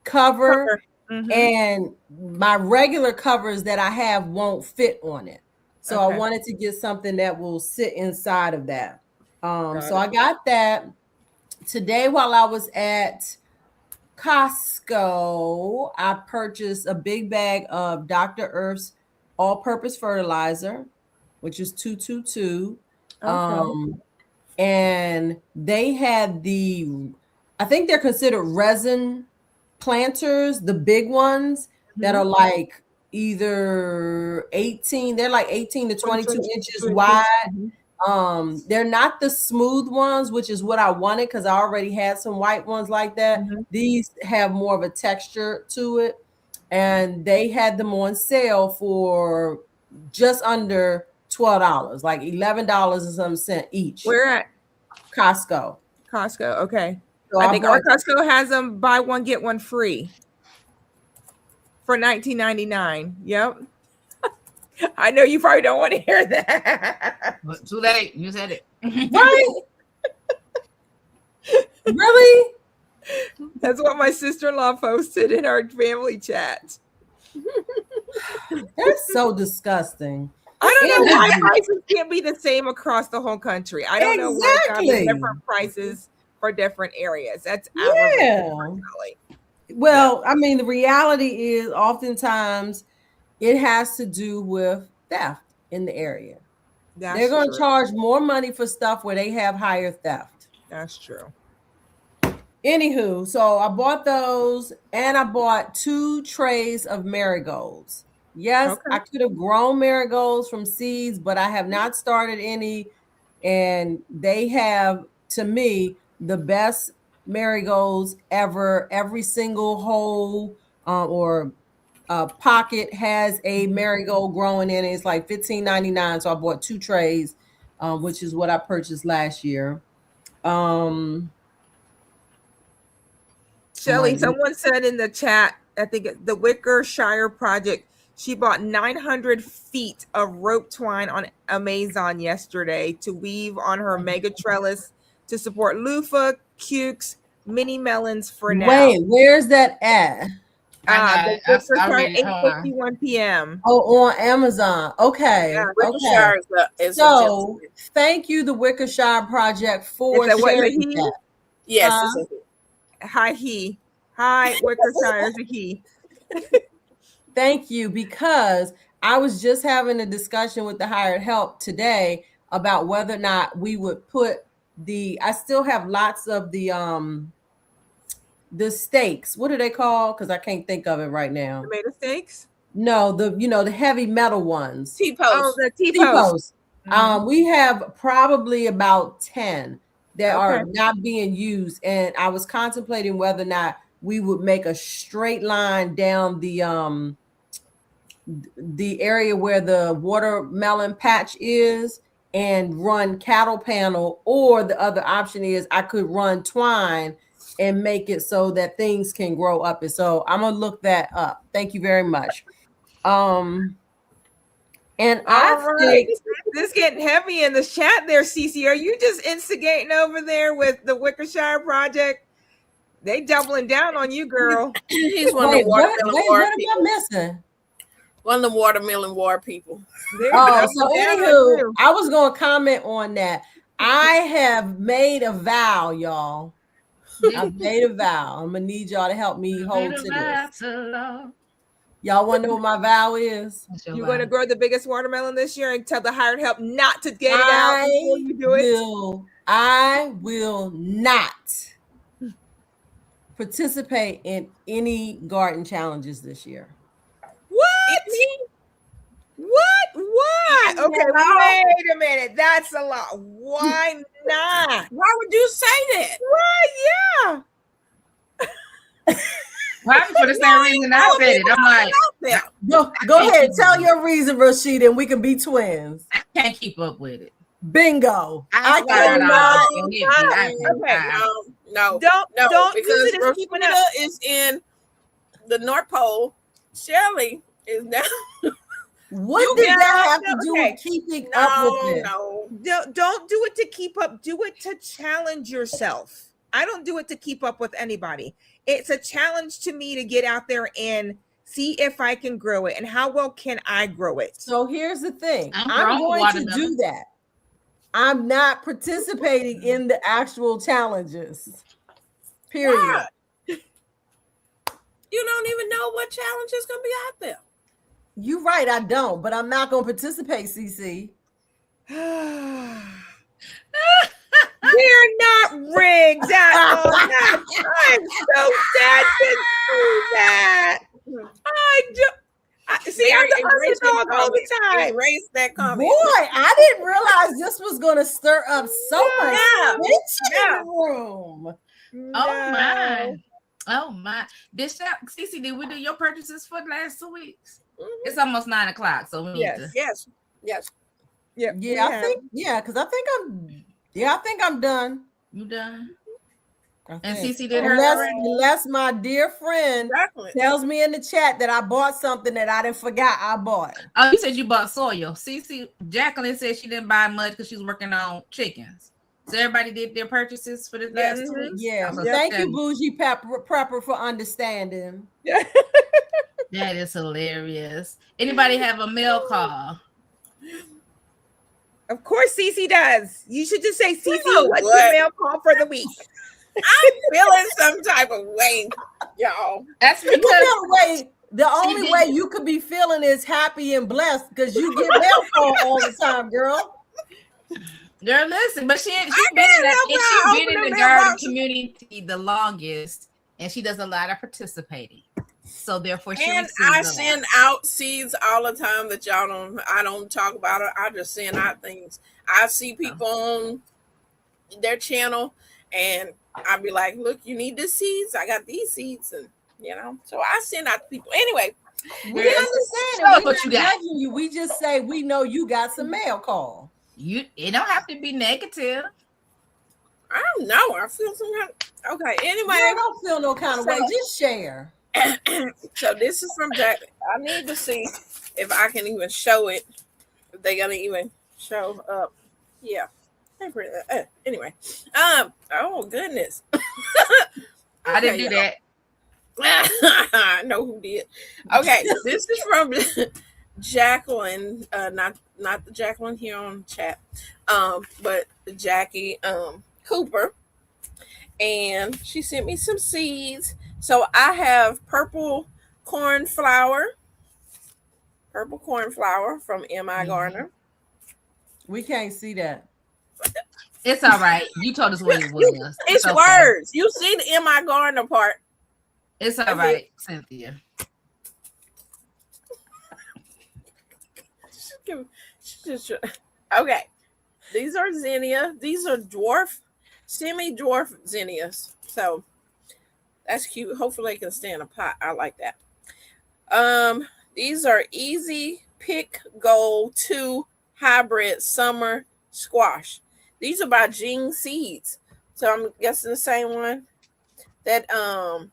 cover. And my regular covers that I have won't fit on it. So I wanted to get something that will sit inside of that. So I got that today while I was at Costco. I purchased a big bag of Dr. Earth's all-purpose fertilizer, which is 222. And they had I think they're considered resin planters, the big ones that are like either 18, they're like 18 to 22 inches wide. They're not the smooth ones, which is what I wanted because I already had some white ones like that. These have more of a texture to it, and they had them on sale for just under $12, like $11 and some cent each. Where at? Costco. Okay. So I think our Costco has them buy one get one free for $19.99. Yep. I know you probably don't want to hear that. But too late. You said it. Right? Really? That's what my sister-in-law posted in our family chat. That's so disgusting. I don't know why prices can't be the same across the whole country. I don't know why it's different prices for different areas. That's Well, I mean, the reality is oftentimes it has to do with theft in the area. They're going to charge more money for stuff where they have higher theft. That's true. Anywho, so I bought those and I bought 2 trays of marigolds. Yes, I could have grown marigolds from seeds, but I have not started any. And they have, to me, the best marigolds ever. Every single hole or pocket has a marigold growing in it. It's like $15.99. So I bought 2 trays, which is what I purchased last year. Shelly, someone said in the chat, I think the Wickershire project, she bought 900 feet of rope twine on Amazon yesterday to weave on her mega trellis to support loofah, cukes, mini melons for now. Wait, where's that at? The Wickershire, 8:51 p.m. Oh, on Amazon. Okay. Yeah, Wickershire is so thank you, the Wickershire Project, for sharing that. Yes, it's a he. Hi, Wickershire is a he. Thank you, because I was just having a discussion with the hired help today about whether or not we would put I still have lots of the stakes. What are they called? Because I can't think of it right now. Tomato stakes? No, the heavy metal ones. T-posts. Oh, the T-posts. We have probably about 10 that are not being used, and I was contemplating whether or not we would make a straight line down the area where the watermelon patch is and run cattle panel, or the other option is I could run twine and make it so that things can grow up. And so I'm gonna look that up. Thank you very much. And I think this is getting heavy in the chat there, Cece. Are you just instigating over there with the Wickershire Project? They doubling down on you, girl. He's one of the watermelon war people. What am I missing? One of the watermelon war people. So anywho, I was going to comment on that. I have made a vow, y'all. I've made a vow. I'm going to need y'all to help me hold to this. Y'all want to know what my vow is? You're going to grow the biggest watermelon this year and tell the hired help not to get it out before you do it? I will not participate in any garden challenges this year. What? Okay, wait a minute. That's a lot. Why not? Why would you say that? Why? Yeah. Why? For the same reason I said it. I'm like, go ahead. Tell your reason, Rashida, and we can be twins. I can't keep up with it. Bingo. No, don't, because Rashida is in the North Pole. Shelly is down. What did that have to do with keeping up with it? No, don't do it to keep up. Do it to challenge yourself. I don't do it to keep up with anybody. It's a challenge to me to get out there and see if I can grow it and how well can I grow it. So here's the thing. I'm going to do that. I'm not participating in the actual challenges. Period. Why? You don't even know what challenge is going to be out there. You're right, I don't, but I'm not going to participate, CC. We're not rigged at all. I'm so sad to do that. See, I'm the underdog all the time. Erase that comment. Boy, I didn't realize this was going to stir up so much tension in the room. Oh my! Cece, did we do your purchases for the last 2 weeks? Mm-hmm. It's almost 9:00, so we need to. Yes. Yeah. Because I think I'm done. You done? And Cece did her unless my dear friend tells me in the chat that I bought something that I didn't forgot I bought. Oh, you said you bought soil. Jacqueline said she didn't buy much because she was working on chickens. So everybody did their purchases for the last 2 weeks. Yeah. Thank you, Bougie Prepper, for understanding. That is hilarious. Anybody have a mail call? Of course, Cece does. You should just say, Cece, what's your mail call for the week? I'm feeling some type of way, y'all. That's because the only way you could be feeling is happy and blessed because you get mail call all the time, girl. Girl, listen, but she's been in the garden community the longest, and she does a lot of participating. So therefore, I send out seeds all the time that I don't talk about it. I just send out things. I see people on their channel, and I'll be like, "Look, you need the seeds. I got these seeds," and so I send out to people. Anyway, we understand what you got. We just say we know you got some mail call. It don't have to be negative. I don't know. I feel some kind of, okay. Anyway, I don't feel no kind of way. Just share. So this is from Jack. I need to see if I can even show it. If they're gonna even show up. Yeah. Anyway. Oh goodness. I didn't do that. I know who did. Okay, this is from Jacqueline. Not the Jacqueline here on chat. But Jackie Cooper. And she sent me some seeds. So I have purple corn flour from M.I. Garner. We can't see that. It's all right. You told us what it was. It's okay. words. You see the M.I. Garner part. It's all right, Cynthia. Okay. These are zinnia. These are semi-dwarf zinnias. So that's cute. Hopefully they can stay in a pot. I like that. These are Easy Pick Gold 2 Hybrid Summer Squash. These are by Jing Seeds. So I'm guessing the same one that have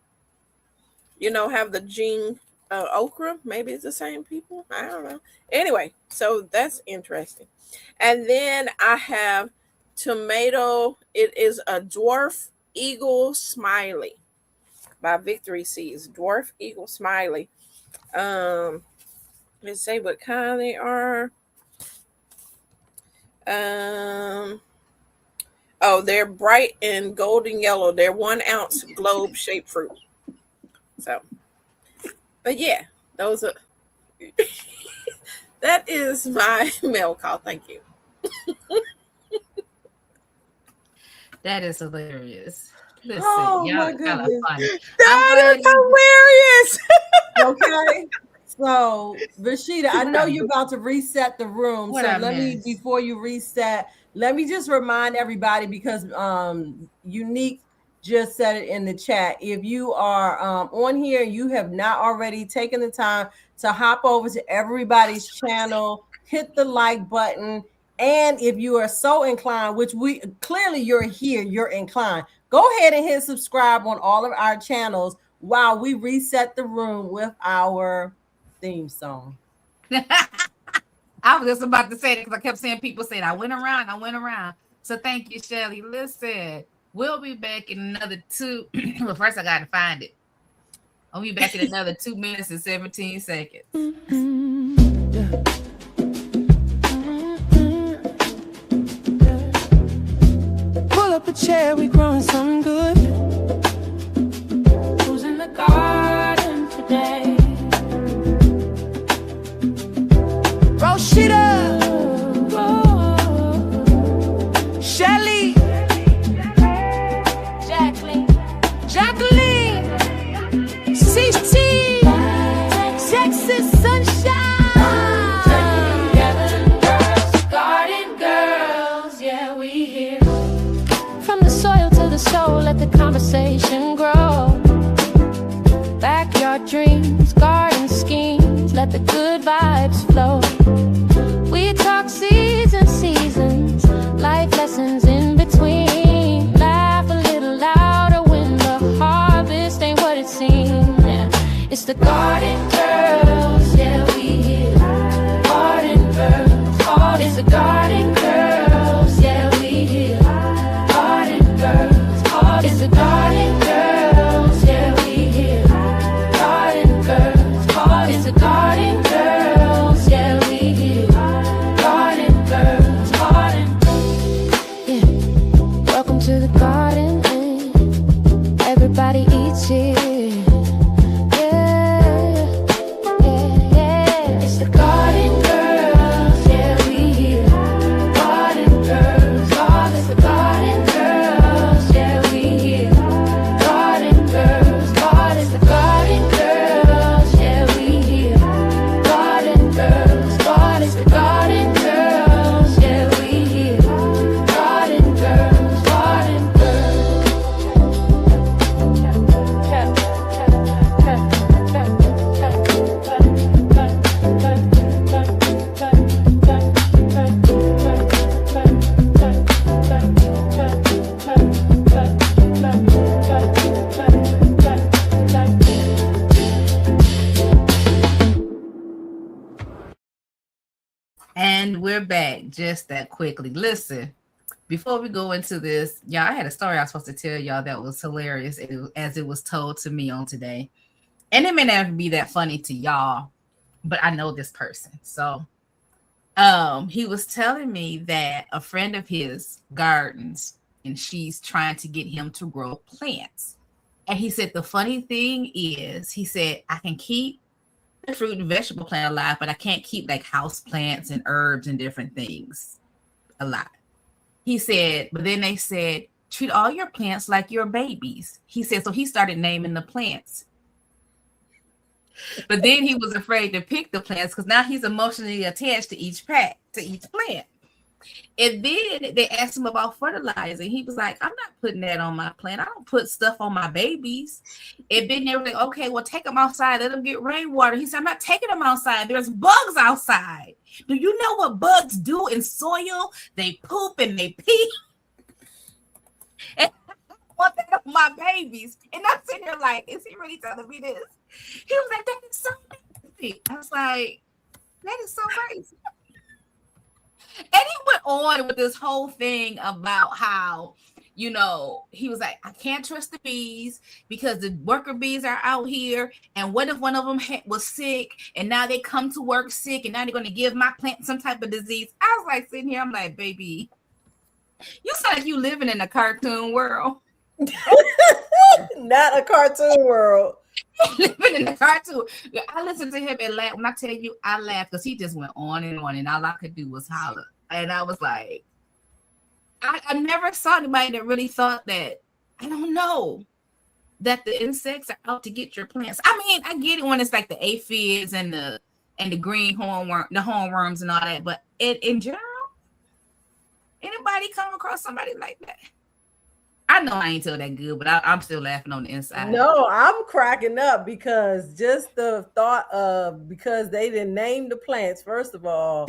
the Jing okra. Maybe it's the same people. I don't know. Anyway, so that's interesting. And then I have tomato. It is a Dwarf Eagle Smiley by Victory Seeds. Dwarf Eagle Smiley. Let's say what kind they are. They're bright and golden yellow. They're 1 ounce globe shaped fruit. So, but yeah, those are. That is my mail call. Thank you. That is hilarious. Listen, Oh, y'all my are kind of goodness. funny. That is hilarious. Okay. So, Rashida, I know you're about to reset the room. What so I let me, missed? before you reset, let me just remind everybody, because Unique just said it in the chat. If you are on here, you have not already taken the time to hop over to everybody's channel, hit the like button. And if you are so inclined, which we clearly you're here, you're inclined, go ahead and hit subscribe on all of our channels while we reset the room with our theme song. I was just about to say that because I kept seeing people saying, I went around. So thank you, Shelly. Listen, we'll be back in another 2. Well, first I got to find it. I'll be back in another 2 minutes and 17 seconds. Pull up a chair, we growing something good. Who's in the garden today? Roshida, Shelly, Jacqueline, CT, Texas Sunshine, Garden Girls, yeah, we here. From the soil to the soul, let the conversation grow. Backyard dreams, garden schemes, let the good vibes flow. We talk seasons, life lessons in between. Laugh a little louder when the harvest ain't what it seems. Yeah. It's the Garden Girls, yeah, we here. Garden Girls, it's the Garden Girls, yeah, we here. Garden Girls, it's the Garden Girls, yeah, we here. Garden Girls, it's the Garden Girls, yeah, we here. Garden Girls, yeah. Welcome to the garden, everybody eats here. Yeah. we're back just that quickly. Listen, before we go into this, y'all, I had a story I was supposed to tell y'all that was hilarious as it was told to me on today. And it may not be that funny to y'all, but I know this person. So he was telling me that a friend of his gardens and she's trying to get him to grow plants. And he said the funny thing is, he said, I can keep the fruit and vegetable plant alive, but I can't keep like house plants and herbs and different things alive. He said, but then they said, treat all your plants like your babies. He said, so he started naming the plants. But then he was afraid to pick the plants because now he's emotionally attached to each plant. And then they asked him about fertilizer. He was like, I'm not putting that on my plant. I don't put stuff on my babies. And then they were like, okay, well, take them outside. Let them get rainwater. He said, I'm not taking them outside. There's bugs outside. Do you know what bugs do in soil? They poop and they pee. And I don't want that on my babies. And I'm sitting there like, is he really telling me this? He was like, that is so crazy. I was like, that is so crazy. And he went on with this whole thing about how, you know, he was like, I can't trust the bees because the worker bees are out here. And what if one of them was sick and now they come to work sick and now they're going to give my plant some type of disease? I was like sitting here, I'm like, baby, you sound like you living in a cartoon world. Not a cartoon world. Living in the cartoon. I listened to him and laughed. When I tell you, I laughed because he just went on, and all I could do was holler. And I was like, I never saw anybody that really thought that, I don't know, that the insects are out to get your plants. I mean, I get it when it's like the aphids and the green hornworms and all that, but in general, anybody come across somebody like that? I know I ain't tell that good, but I'm still laughing on the inside. No, I'm cracking up because just the thought of, because they didn't name the plants, first of all,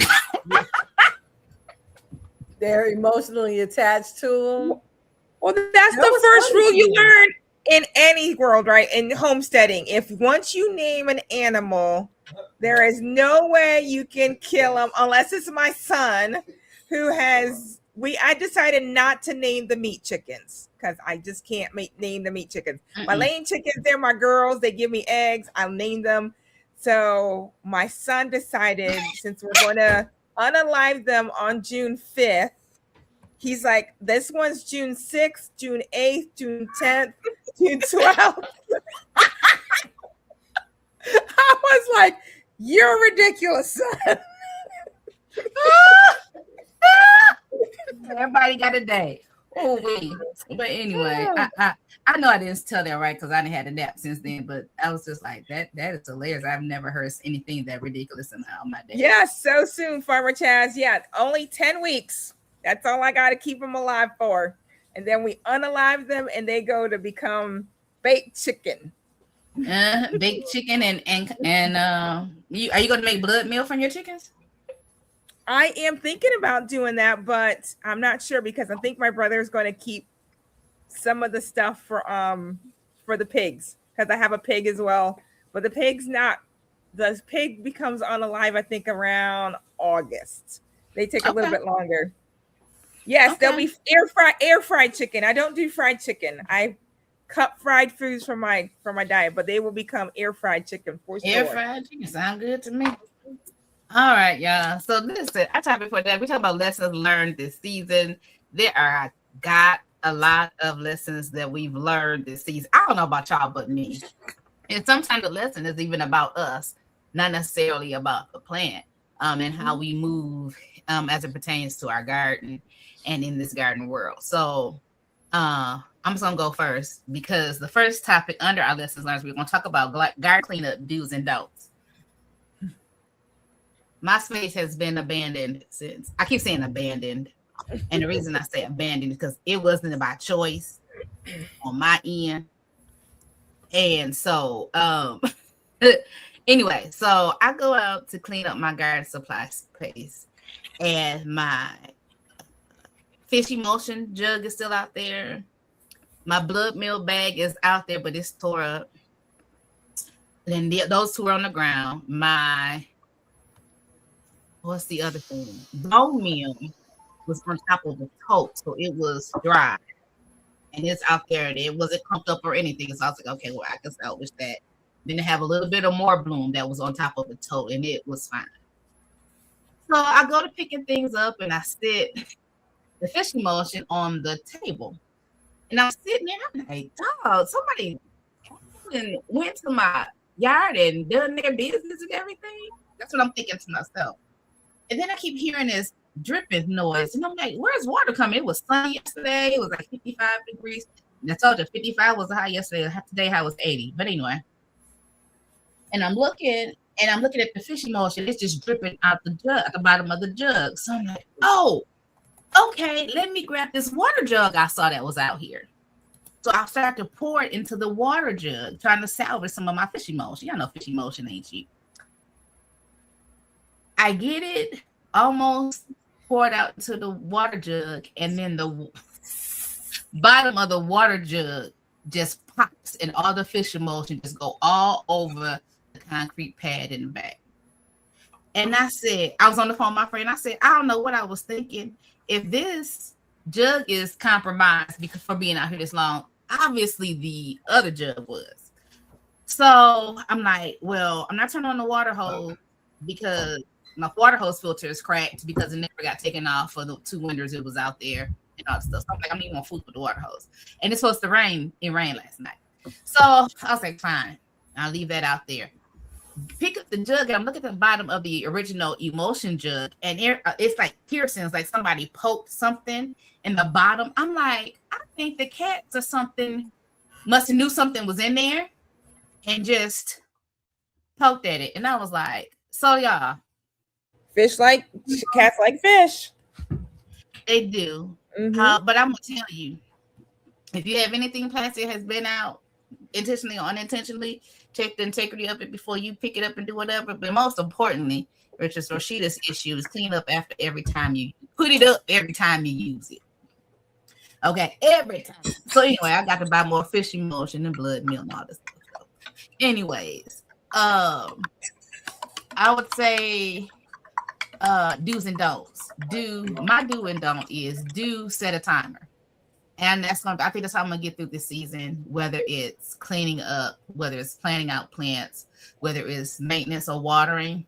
they're emotionally attached to them. Well, that's the first rule you learn in any world, right? In homesteading. If once you name an animal, there is no way you can kill them unless it's my son who has... I decided not to name the meat chickens because I just can't name the meat chickens. My laying chickens, they're my girls. They give me eggs. I'll name them. So my son decided, since we're going to unalive them on June 5th, he's like, this one's June 6th, June 8th, June 10th, June 12th. I was like, you're ridiculous, son. Everybody got a day. Oh, wait. But anyway, I know I didn't tell that right because I didn't have a nap since then, but I was just like, that is hilarious. I've never heard anything that ridiculous in my day. Yeah, so soon, Farmer Chaz. Yeah, only 10 weeks. That's all I got to keep them alive for. And then we unalive them and they go to become baked chicken. Baked chicken and are you going to make blood meal from your chickens? I am thinking about doing that, but I'm not sure because I think my brother is going to keep some of the stuff for the pigs because I have a pig as well. But the pig becomes unalive, I think, around August. They take a little bit longer. Yes, They'll be air fried chicken. I don't do fried chicken. I cut fried foods from my diet, but they will become air fried chicken for sure. Air fried chicken sound good to me. All right, y'all. So listen, I talked before that. We talk about lessons learned this season. Got a lot of lessons that we've learned this season. I don't know about y'all, but me. And sometimes the lesson is even about us, not necessarily about the plant, and how we move as it pertains to our garden and in this garden world. So I'm just gonna go first because the first topic under our lessons learned, we're gonna talk about garden cleanup do's and don'ts. My space has been abandoned since. I keep saying abandoned. And the reason I say abandoned is because it wasn't by choice on my end. And so, anyway, so I go out to clean up my garden supply space. And my fish emulsion jug is still out there. My blood meal bag is out there, but it's tore up. And then those two are on the ground. My what's the other thing? Bone meal was on top of the tote, so it was dry. And it's out there, and it wasn't clumped up or anything. So I was like, okay, well, I can salvage that. Then they have a little bit of more bloom that was on top of the tote, and it was fine. So I go to picking things up, and I sit the fish emulsion on the table. And I'm sitting there, I'm like, dog, somebody went to my yard and done their business and everything. That's what I'm thinking to myself. And then I keep hearing this dripping noise. And I'm like, where's water coming? It was sunny yesterday. It was like 55 degrees. And I told you 55 was the high yesterday. Today high was 80. But anyway. And I'm looking at the fish emulsion. It's just dripping out the jug, at the bottom of the jug. So I'm like, oh, okay, let me grab this water jug I saw that was out here. So I started to pour it into the water jug, trying to salvage some of my fish emulsion. Y'all know fish emulsion ain't cheap. I get it almost poured out to the water jug, and then the bottom of the water jug just pops, and all the fish emulsion just go all over the concrete pad in the back. And I said, I was on the phone with my friend. I said, I don't know what I was thinking. If this jug is compromised because for being out here this long, obviously the other jug was. So I'm like, well, I'm not turning on the water hose because my water hose filter is cracked because it never got taken off for the 2 winters it was out there and all that stuff. So I'm like, I'm not even food with the water hose. And it's supposed to rain. It rained last night. So I was like, fine, I'll leave that out there. Pick up the jug, and I'm looking at the bottom of the original emulsion jug, and it's like piercings, like somebody poked something in the bottom. I'm like, I think the cats or something must have knew something was in there and just poked at it. And I was like, so y'all, Cats like fish. they do. Mm-hmm. But I'm gonna tell you, if you have anything plastic has been out intentionally or unintentionally, check the integrity of it before you pick it up and do whatever. But most importantly, which is Rashida's issue, is clean up after every time you put it up, every time you use it. Okay, every time. So anyway, I got to buy more fish emulsion and blood meal and all this stuff. So anyways, I would say do's and don'ts. My do and don't is set a timer. And I think that's how I'm gonna get through this season, whether it's cleaning up, whether it's planting out plants, whether it's maintenance or watering,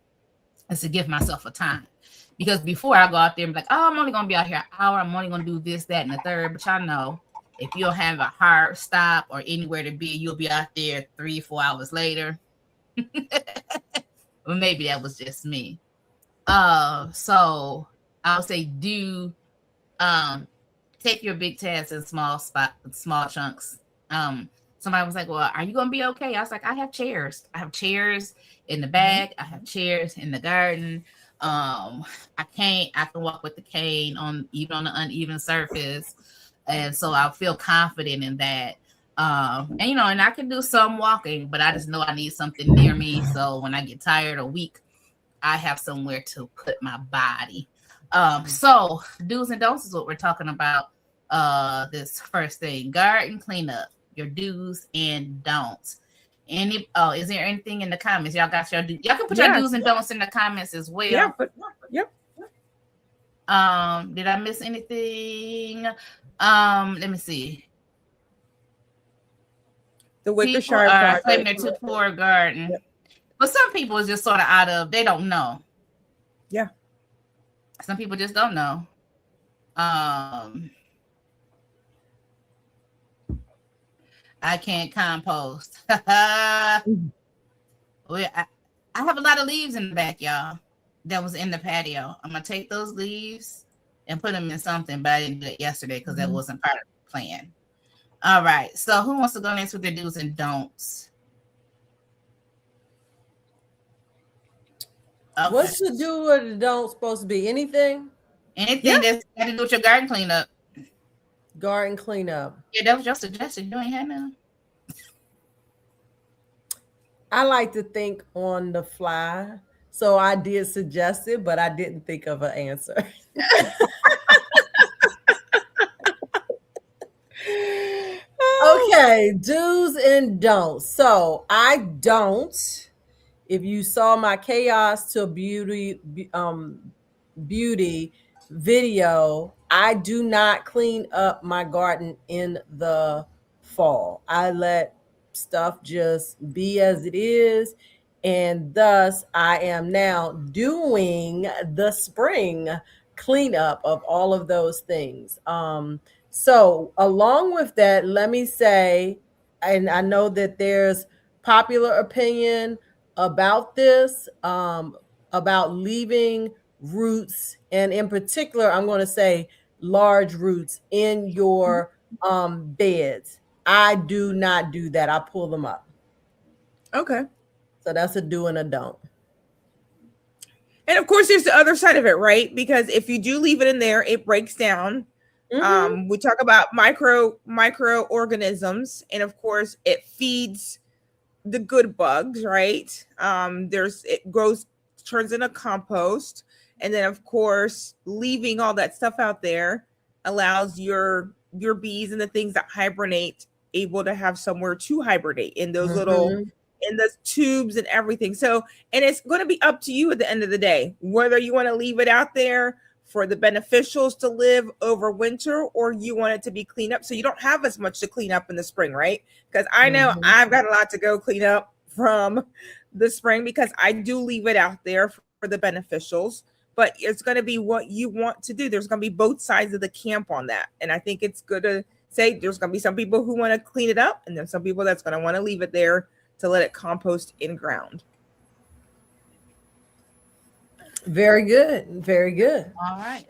is to give myself a time. Because before I go out there and be like, oh, I'm only gonna be out here an hour, I'm only gonna do this, that, and the third. But y'all know, if you don't have a hard stop or anywhere to be, you'll be out there 3-4 hours later. Or maybe that was just me. So I'll say take your big tasks in small chunks. Somebody was like, well, are you gonna be okay? I was like, I have chairs. I have chairs in the back. I have chairs in the garden. I can walk with the cane even on the uneven surface. And so I feel confident in that. And I can do some walking, but I just know I need something near me. So when I get tired or weak, I have somewhere to put my body. So do's and don'ts is what we're talking about. This first thing, garden cleanup, your do's and don'ts. Is there anything in the comments? Y'all got your y'all can put your do's and don'ts in the comments as well. Yeah, yep. Did I miss anything? Let me see. The wicker people shark are claiming their too poor garden. Yep. But some people is just sort of they don't know. Yeah. Some people just don't know. I can't compost. I have a lot of leaves in the back, y'all, that was in the patio. I'm going to take those leaves and put them in something, but I didn't do it yesterday because that wasn't part of the plan. All right. So who wants to go next with their do's and don'ts? Okay. What's the do or the don't supposed to be? Anything? Anything that's got to do with your garden cleanup. Garden cleanup. Yeah, that was your suggestion. You ain't had none. I like to think on the fly. So I did suggest it, but I didn't think of an answer. Okay, do's and don'ts. So I don't. if you saw my chaos to beauty video, I do not clean up my garden in the fall. I let stuff just be as it is. And thus, I am now doing the spring cleanup of all of those things. So, along with that, let me say, and I know that there's popular opinion about this, about leaving roots, and in particular, I'm going to say large roots in your beds. I do not do that. I pull them up. Okay. So that's a do and a don't. And of course, there's the other side of it, right? Because if you do leave it in there, it breaks down. We talk about microorganisms, and of course, it feeds the good bugs, right? It grows, turns into compost, and then of course, leaving all that stuff out there allows your bees and the things that hibernate able to have somewhere to hibernate in those little in the tubes and everything. So, and it's going to be up to you at the end of the day, whether you want to leave it out there for the beneficials to live over winter, or you want it to be cleaned up so you don't have as much to clean up in the spring, right? Because I know I've got a lot to go clean up from the spring, because I do leave it out there for the beneficials, but it's going to be what you want to do. There's going to be both sides of the camp on that. And I think it's good to say there's going to be some people who want to clean it up, and then some people that's going to want to leave it there to let it compost in ground. Very good. Very good. All right.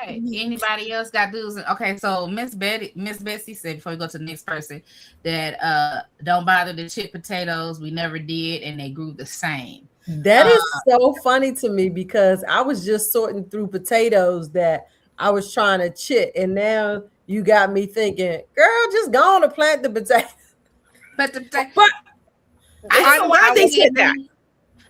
Anybody else got dues? Okay, so Miss Betsy said, before we go to the next person, that don't bother to chip potatoes. We never did, and they grew the same. That is so funny to me, because I was just sorting through potatoes that I was trying to chip, and now you got me thinking, girl, just go on and plant the potatoes. But I'm glad they said that.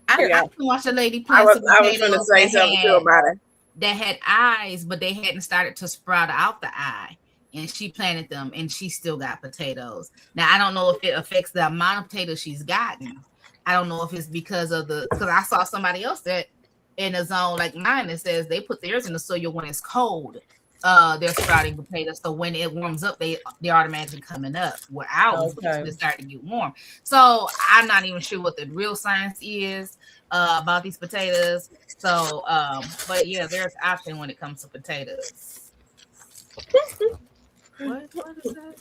I can watch a lady plant some I was going to say something too about it. That had eyes, but they hadn't started to sprout out the eye. And she planted them, and she still got potatoes. Now, I don't know if it affects the amount of potatoes she's gotten. I don't know if it's because I saw somebody else that in a zone like mine that says they put theirs in the soil when it's cold. They're sprouting potatoes, so when it warms up, they're automatically coming up. Where ours is starting to get warm. So I'm not even sure what the real science is about these potatoes. So, but yeah, there's option when it comes to potatoes. What is that?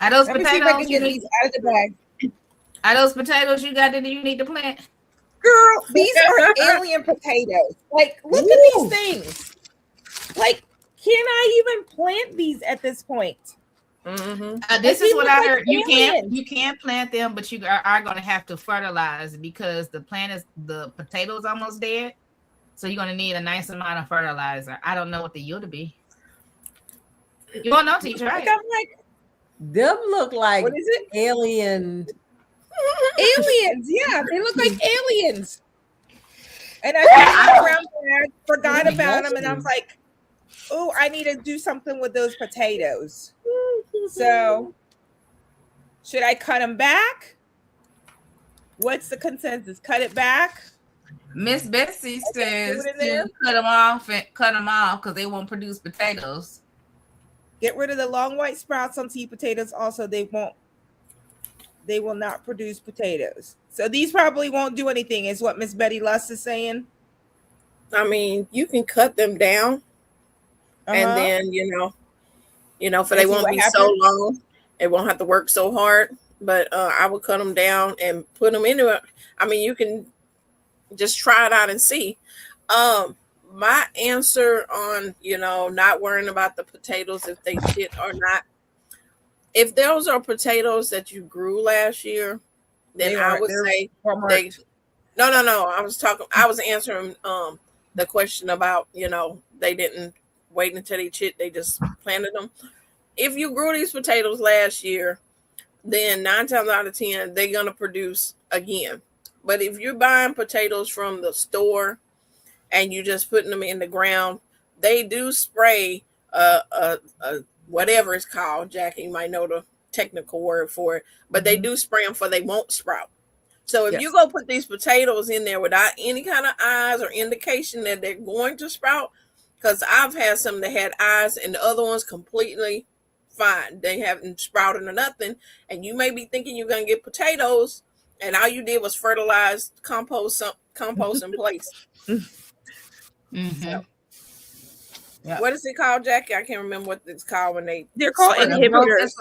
Are those Let me potatoes? see if I can get these out of the bag. Are those potatoes you got that you need to plant? Girl, these are alien potatoes. Like, look at these things. Like, can I even plant these at this point? This is what I heard. You can't plant them, but you are going to have to fertilize, because the potato's almost dead. So you're going to need a nice amount of fertilizer. I don't know what the yield will be. You won't know till you try it. Them look like, what is it? Aliens, yeah, they look like aliens. And I forgot about them, and I was like, oh, I need to do something with those potatoes. So, should I cut them back? What's the consensus? Cut it back? Miss Betsy says to cut them off because they won't produce potatoes. Get rid of the long white sprouts on seed potatoes. Also, they will not produce potatoes. So these probably won't do anything, is what Miss Betty Luss is saying. I mean, you can cut them down, and then for they won't be so long. It won't have to work so hard. But I would cut them down and put them into it. I mean, you can just try it out and see. My answer on not worrying about the potatoes, if they shit or not. If those are potatoes that you grew last year, then I would say no. I was answering the question about, they didn't wait until they chit, they just planted them. If you grew these potatoes last year, then 9 times out of 10, they're going to produce again. But if you're buying potatoes from the store and you just putting them in the ground, they do spray whatever it's called. Jackie, you might know the technical word for it, but they do spray them for they won't sprout. So if Yes. you go put these potatoes in there without any kind of eyes or indication that they're going to sprout, because I've had some that had eyes and the other ones completely fine. They haven't sprouted or nothing. And you may be thinking you're going to get potatoes, and all you did was fertilize compost in place. Mm-hmm. Yep. What is it called, Jackie? I can't remember what it's called when They're called spray. inhibitors.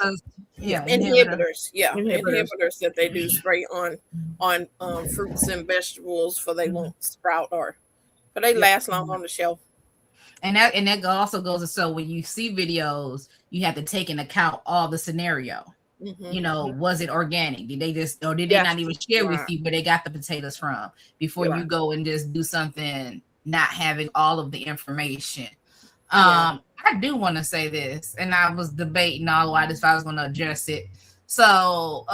Yeah, Inhibitors. Yeah, Inhibitors. inhibitors that they do spray on fruits and vegetables for they won't sprout but they last long on the shelf. And that also goes to so when you see videos, you have to take into account all the scenario. Mm-hmm. You know, was it organic? Did they just or did they not even share with you where they got the potatoes from before you go and just do something not having all of the information? I do want to say this, and I was debating all why I was going to address it. So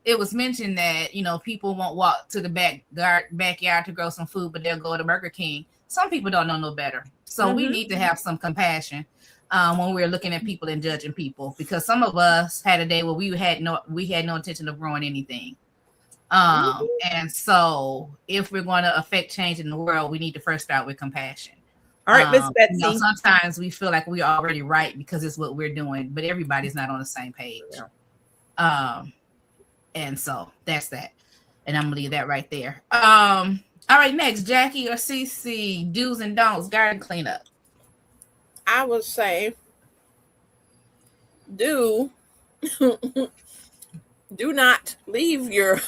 it was mentioned that, you know, people won't walk to the backyard to grow some food, but they'll go to Burger King. Some people don't know no better. So we need to have some compassion when we're looking at people and judging people, because some of us had a day where we had no intention of growing anything. And so if we're going to affect change in the world, we need to first start with compassion. All right, Miss Betsy. You know, sometimes we feel like we're already right because it's what we're doing, but everybody's not on the same page. And so that's that. And I'm gonna leave that right there. All right, next, Jackie or CC, do's and don'ts, garden cleanup. I would say do not leave your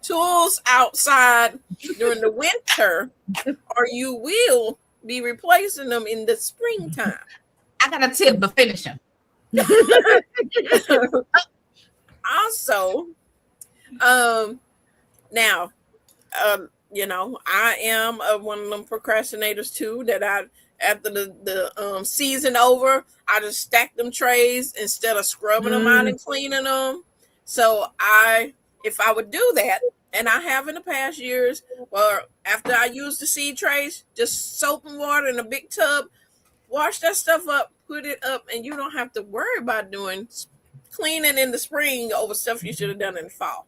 tools outside during the winter, or you will be replacing them in the springtime. I got a tip, but finish them. Also, now, you know, I am one of them procrastinators too, that after the season over, I just stack them trays instead of scrubbing them out and cleaning them. So if I would do that, and I have in the past years, or after I use the seed trays, just soap and water in a big tub, wash that stuff up, put it up, and you don't have to worry about doing cleaning in the spring over stuff you should have done in the fall.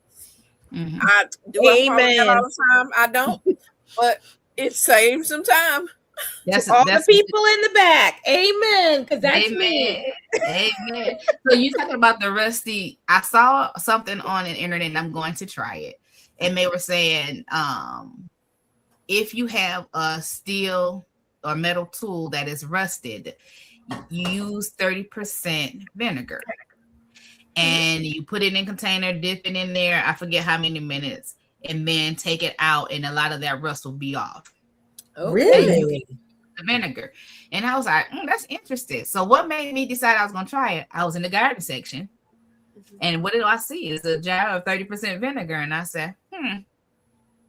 Mm-hmm. I do that all the time. I don't, but it saves some time. That's all the people in the back. Amen. Because that's me. Amen. So you talking about the rusty? I saw something on the internet, and I'm going to try it. And they were saying, if you have a steel or metal tool that is rusted, you use 30% vinegar. And you put it in a container, dip it in there, I forget how many minutes, and then take it out, and a lot of that rust will be off. Really? The vinegar. And I was like, that's interesting. So what made me decide I was going to try it? I was in the garden section. And what did I see? It's a jar of 30% vinegar. And I said,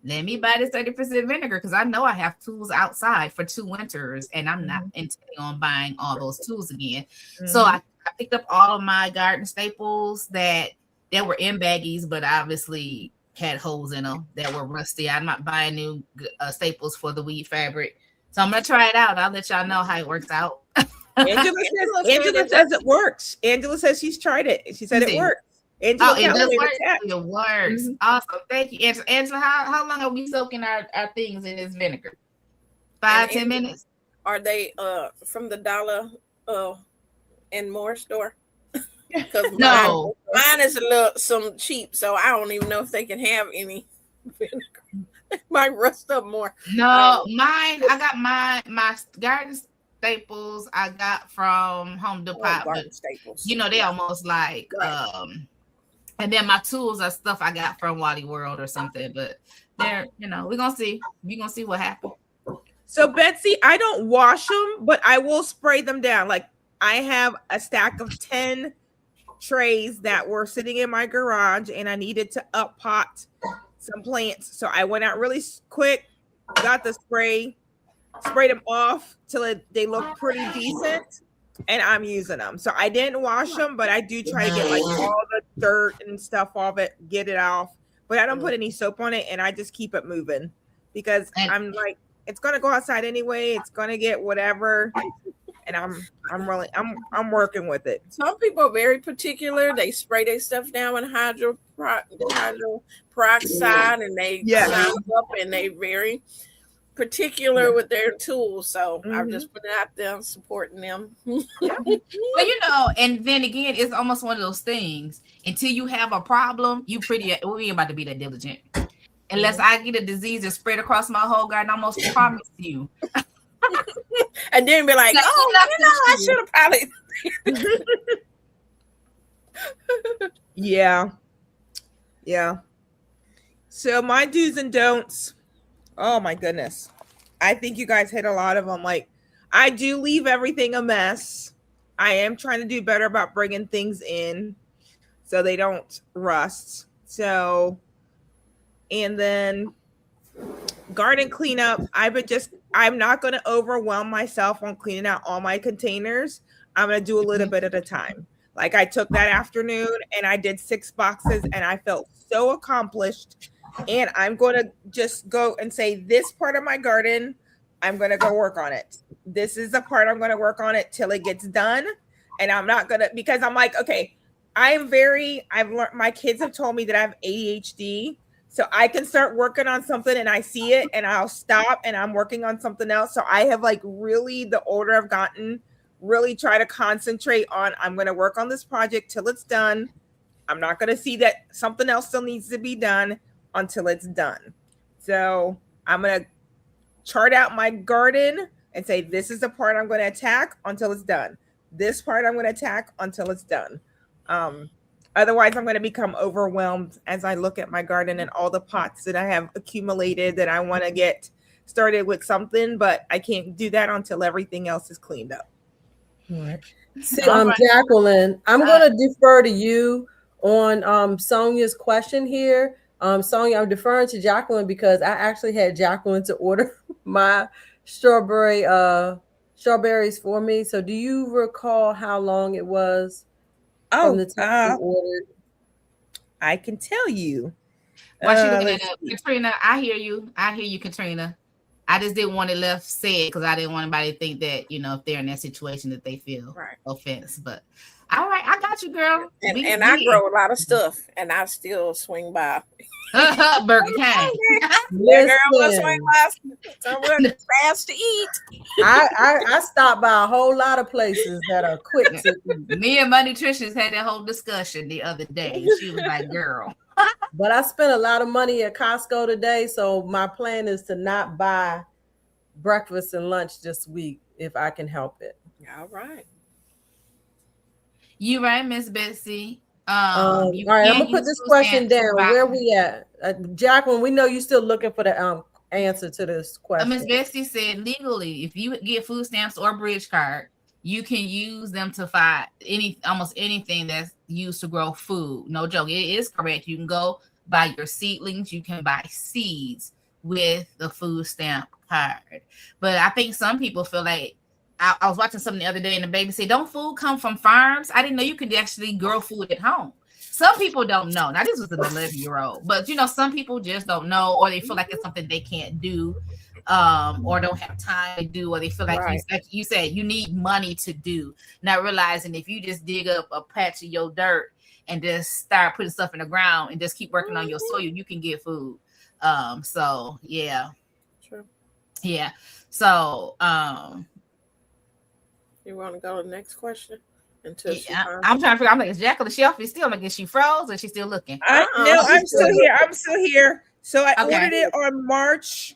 let me buy this 30% vinegar, because I know I have tools outside for 2 winters, and I'm not intending on buying all those tools again. So I picked up all of my garden staples that were in baggies, but obviously had holes in them that were rusty. I'm not buying new staples for the weed fabric. So I'm going to try it out. I'll let y'all know how it works out. Angela says it works. Angela says she's tried it. She said it works. Angela, it does work. It works. Awesome. Thank you, Angela. Angela, how long are we soaking our things in this vinegar? 5-10 minutes? Are they from the dollar and more store? Because no, mine is some cheap, so I don't even know if they can have any vinegar. It might rust up more. No, mine. I got my garden staples I got from Home Depot. But, staples. You know, they almost like and then my tools are stuff I got from Wally World or something. But they're, you know, we're gonna see. We're gonna see what happens. So Betsy, I don't wash them, but I will spray them down. Like I have a stack of 10 trays that were sitting in my garage, and I needed to up pot some plants. So I went out really quick, got the sprayed them off till they look pretty decent, and I'm using them. So I didn't wash them, but I do try to get like all the dirt and stuff off it, get it off. But I don't put any soap on it, and I just keep it moving because I'm like, it's gonna go outside anyway. It's gonna get whatever, and I'm working with it. Some people are very particular. They spray their stuff down with hydroperoxide, and they sign up, and they very particular with their tools. So I'm just putting it out there, supporting them. Well, you know, and then again, it's almost one of those things. Until you have a problem, we ain't about to be that diligent. Unless I get a disease that's spread across my whole garden, I almost promise you. And then be like, I should have probably. Yeah. So my do's and don'ts. Oh my goodness. I think you guys hit a lot of them. Like, I do leave everything a mess. I am trying to do better about bringing things in so they don't rust. So, and then garden cleanup. I'm not going to overwhelm myself on cleaning out all my containers. I'm going to do a little bit at a time. Like, I took that afternoon and I did 6 boxes and I felt so accomplished. And I'm going to just go and say, this part of my garden, I'm going to go work on it. This is the part I'm going to work on it till it gets done. And I'm not going to, because I'm like, okay, I've learned, my kids have told me that I have ADHD. So I can start working on something and I see it and I'll stop and I'm working on something else. So I have like really, the older I've gotten, really try to concentrate on, I'm going to work on this project till it's done. I'm not going to see that something else still needs to be done until it's done. So I'm going to chart out my garden and say, this is the part I'm going to attack until it's done. This part I'm going to attack until it's done. Otherwise, I'm going to become overwhelmed as I look at my garden and all the pots that I have accumulated that I want to get started with something, but I can't do that until everything else is cleaned up. All right. See, Jacqueline, I'm going to defer to you on Sonia's question here. Sonia, I'm deferring to Jacqueline because I actually had Jacqueline to order my strawberries for me. So do you recall how long it was from the time you ordered? I can tell you. While she looking at Katrina, I hear you, Katrina. I just didn't want it left said because I didn't want anybody to think that, you know, if they're in that situation that they feel offense. But all right, I got you, girl. And I grow a lot of stuff, and I still swing by Burger King. Yeah, girl, I swing by somewhere fast to eat. I stopped by a whole lot of places that are quick to eat. Me and my nutritionist had that whole discussion the other day. She was like, girl. But I spent a lot of money at Costco today, so my plan is to not buy breakfast and lunch this week if I can help it. All right. You right, Miss Betsy. All right, I'm gonna put this question down. Where we at? Jacqueline, we know you're still looking for the answer to this question. Miss Betsy said legally, if you get food stamps or bridge card, you can use them to find almost anything that's used to grow food. No joke, it is correct. You can go buy your seedlings, you can buy seeds with the food stamp card. But I think some people feel like, I was watching something the other day and the baby said, don't food come from farms? I didn't know you could actually grow food at home. Some people don't know. Now, this was an 11-year-old, but you know, some people just don't know, or they feel like it's something they can't do, or don't have time to do, or they feel like, like you said, you need money to do. Not realizing if you just dig up a patch of your dirt and just start putting stuff in the ground and just keep working on your soil, you can get food. So yeah. True. Yeah. So you want to go to the next question? Until I'm trying to figure. I'm like, is Jacqueline shelf is still? I'm like, is she froze or is she still looking? No, I'm still here. I'm still here. So I ordered it on March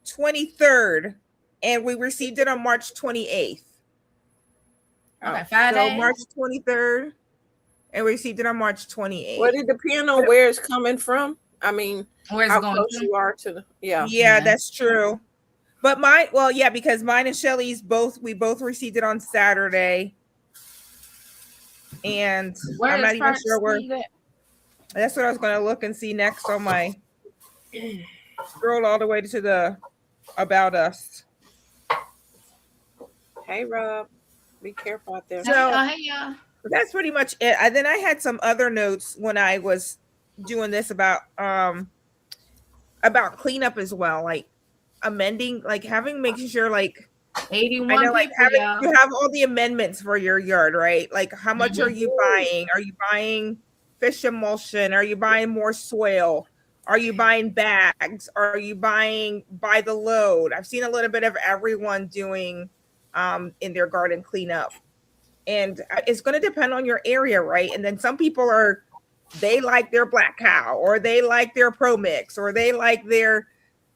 23rd, and we received it on March 28th. Okay, Friday. So March 23rd, and we received it on March 28th. Well, it depends on where it's coming from. I mean, where's how it going close you are to the Yeah, that's true. But because mine and Shelly's we both received it on Saturday. And I'm not even sure where. That's what I was going to look and see next on my scroll all the way to the About Us. Hey, Rob, be careful out there. So that's pretty much it. And then I had some other notes when I was doing this about cleanup as well, like amending, like making sure like I 81 know, like people, y'all. you have all the amendments for your yard, right? Like, how much are you buying? Are you buying fish emulsion? Are you buying more soil? Are you buying bags? Are you buying by the load? I've seen a little bit of everyone doing in their garden cleanup, and it's going to depend on your area, right? And then some people they like their black cow, or they like their pro mix, or they like their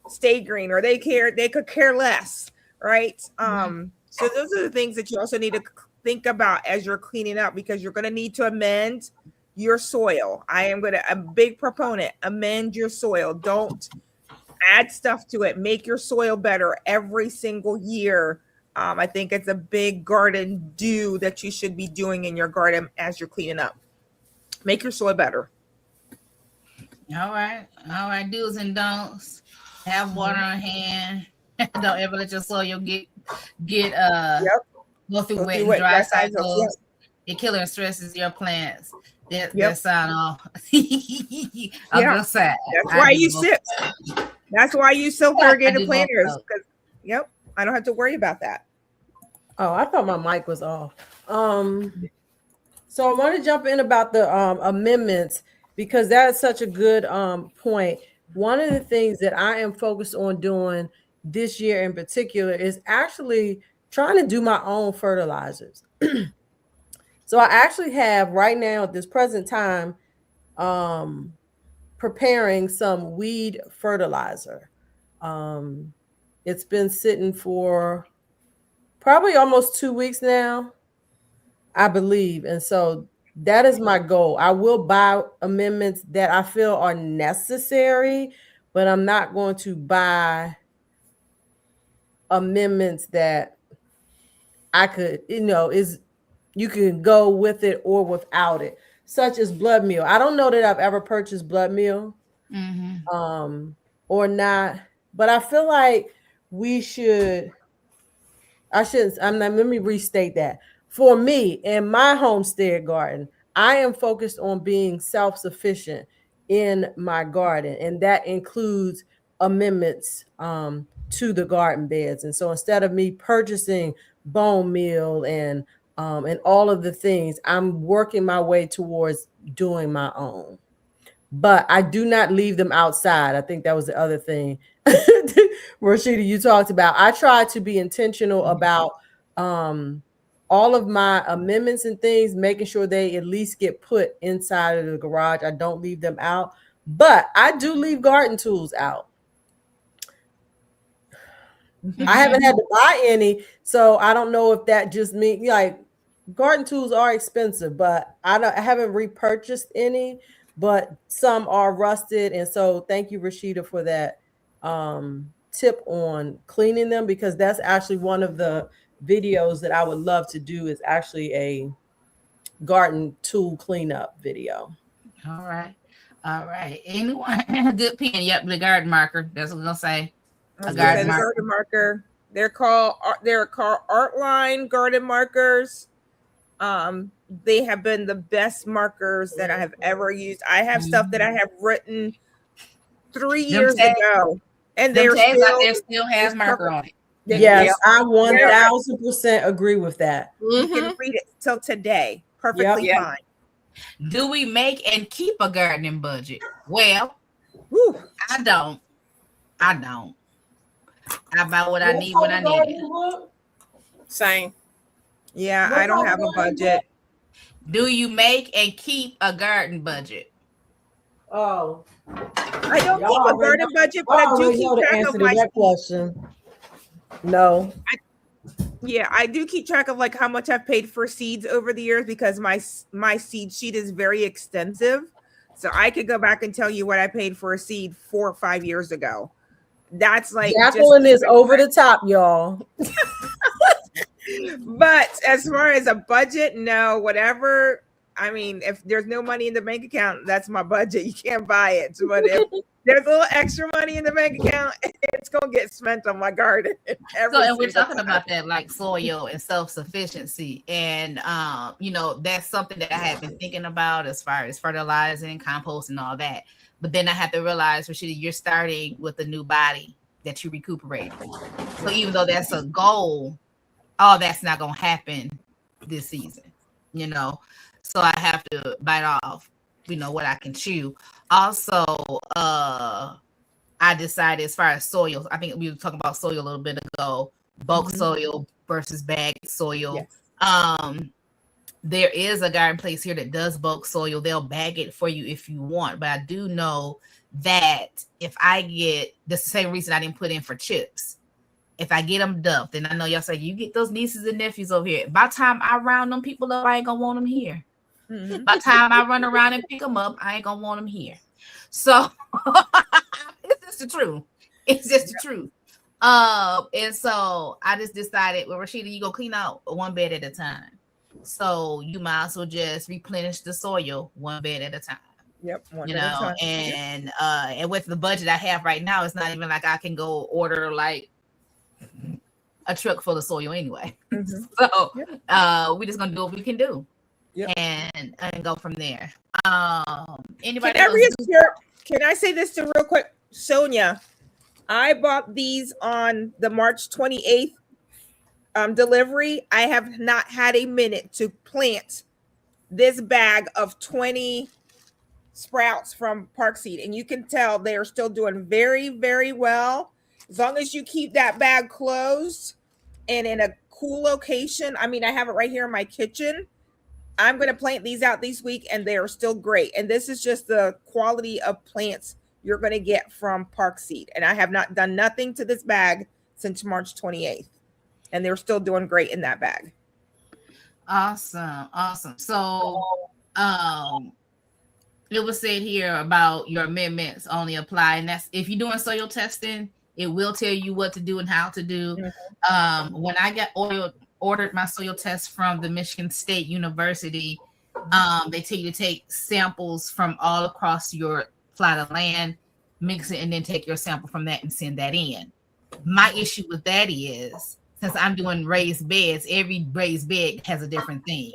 stay green, or they could care less, right? So those are the things that you also need to think about as you're cleaning up, because you're going to need to amend your soil. I am a big proponent, amend your soil. Don't add stuff to it. Make your soil better every single year. I think it's a big garden do that you should be doing in your garden as you're cleaning up. Make your soil better. All right. Do's and don'ts. Have water on hand. Don't ever let your soil get go through wet and dry cycles. Yep. It killing and stresses your plants. That sound off. I'm just saying. That's why you sip. That's why you silk irrigated planters. Yep. I don't have to worry about that. Oh, I thought my mic was off. So I want to jump in about the amendments, because that's such a good point. One of the things that I am focused on doing this year in particular is actually trying to do my own fertilizers. So I actually have right now at this present time preparing some weed fertilizer. It's been sitting for probably almost 2 weeks now, I believe. And so that is my goal. I will buy amendments that I feel are necessary, but I'm not going to buy amendments that I could, you can go with it or without it, such as blood meal. I don't know that I've ever purchased blood meal or not, but I feel like let me restate that. For me, in my homestead garden, I am focused on being self-sufficient in my garden, and that includes amendments to the garden beds. And so instead of me purchasing bone meal and all of the things, I'm working my way towards doing my own. But I do not leave them outside. I think that was the other thing, Rashida, you talked about. I try to be intentional about all of my amendments and things, making sure they at least get put inside of the garage. I don't leave them out, but I do leave garden tools out. I haven't had to buy any, so I don't know if that just means like garden tools are expensive, but I haven't repurchased any, but some are rusted. And so thank you, Rashida, for that tip on cleaning them, because that's actually one of the videos that I would love to do, is actually a garden tool cleanup video. All right. Anyone a good pen? Yep, the garden marker. That's what I'm gonna say. A garden marker. They're called Artline garden markers. They have been the best markers that I have ever used. I have stuff that I have written 3 years ago, and they still has marker on it. Yes, I 1000% agree with that. You can read it till today. Perfectly fine. Do we make and keep a gardening budget? Well, I don't. I buy what I need when I need it. Same. Yeah, I don't have a budget. Do you make and keep a garden budget? Oh, I don't keep a garden budget, but I do keep track of my question. No. I do keep track of like how much I've paid for seeds over the years, because my seed sheet is very extensive. So I could go back and tell you what I paid for a seed 4 or 5 years ago. That's like Jacqueline is over the top, y'all. But as far as a budget, no, whatever. I mean, if there's no money in the bank account, that's my budget. You can't buy it. But if there's a little extra money in the bank account, it's gonna get spent on my garden. And we're talking about that, like soil and self-sufficiency, and that's something that I have been thinking about as far as fertilizing, compost, and all that. But then I have to realize, Rashida, you're starting with a new body, that you recuperate. So even though that's a goal, all that's not gonna happen this season, you know. So I have to bite off, what I can chew. Also, I decided as far as soils, I think we were talking about soil a little bit ago, bulk soil versus bagged soil. Yes. There is a garden place here that does bulk soil. They'll bag it for you if you want, but I do know that if I get, that's the same reason I didn't put in for chips. If I get them dumped, and I know y'all say you get those nieces and nephews over here. By the time I round them people up, I ain't gonna want them here. By the time I run around and pick them up, I ain't gonna want them here. So it's just the truth. It's just the truth. And so I just decided, well, Rashida, you go clean out one bed at a time. So you might as well just replenish the soil one bed at a time. Yep. And with the budget I have right now, it's not even like I can go order like a truck full of soil anyway. So we're just gonna do what we can do. And go from there. Anybody can I say this to real quick? Sonia, I bought these on the March 28th delivery. I have not had a minute to plant this bag of 20 sprouts from Park Seed, and you can tell they are still doing very, very well. As long as you keep that bag closed and in a cool location. I mean, I have it right here in my kitchen. I'm going to plant these out this week, and they are still great. And this is just the quality of plants you're going to get from Park Seed. And I have not done nothing to this bag since March 28th. And they're still doing great in that bag. Awesome. So it was said here about your amendments only apply. And that's if you're doing soil testing, it will tell you what to do and how to do. When I got ordered my soil test from the Michigan State University, they tell you to take samples from all across your plot of land, mix it, and then take your sample from that and send that in. My issue with that is, since I'm doing raised beds, every raised bed has a different thing.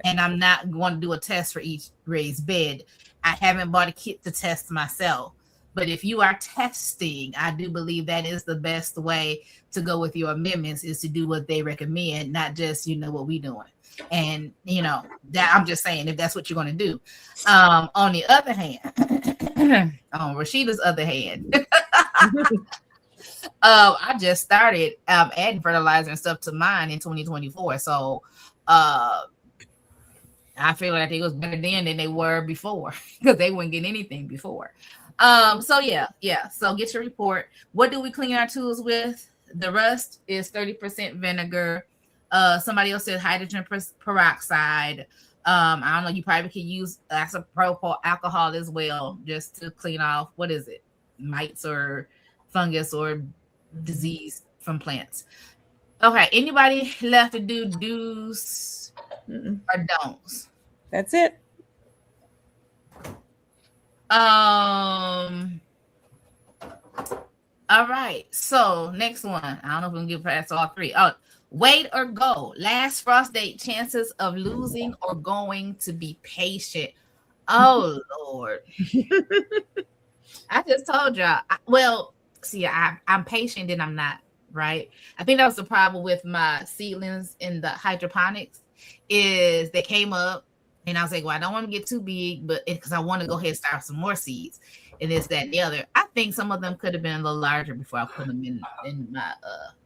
And I'm not going to do a test for each raised bed. I haven't bought a kit to test myself. But if you are testing, I do believe that is the best way to go with your amendments, is to do what they recommend, not just, what we doing. And, that I'm just saying, if that's what you're going to do. On the other hand, on Rashida's other hand, I just started adding fertilizer and stuff to mine in 2024. So I feel like it was better then than they were before, because they wouldn't get anything before. So get your report. What do we clean our tools with? The rust is 30% vinegar. Somebody else said hydrogen peroxide. I don't know, you probably could use isopropyl alcohol as well, just to clean off, what is it, mites or fungus or disease from plants. Okay, anybody left to do do's or don'ts? That's it. All right, so next one. I don't know if we can get past all three. Wait or go. Last frost date, chances of losing or going to be patient. Oh Lord. I just told y'all. I'm patient and I'm not, right? I think that was the problem with my seedlings in the hydroponics, is they came up and I was like, well, I don't want to get too big, but because I want to go ahead and start some more seeds and this, that, and the other. I think some of them could have been a little larger before I put them in my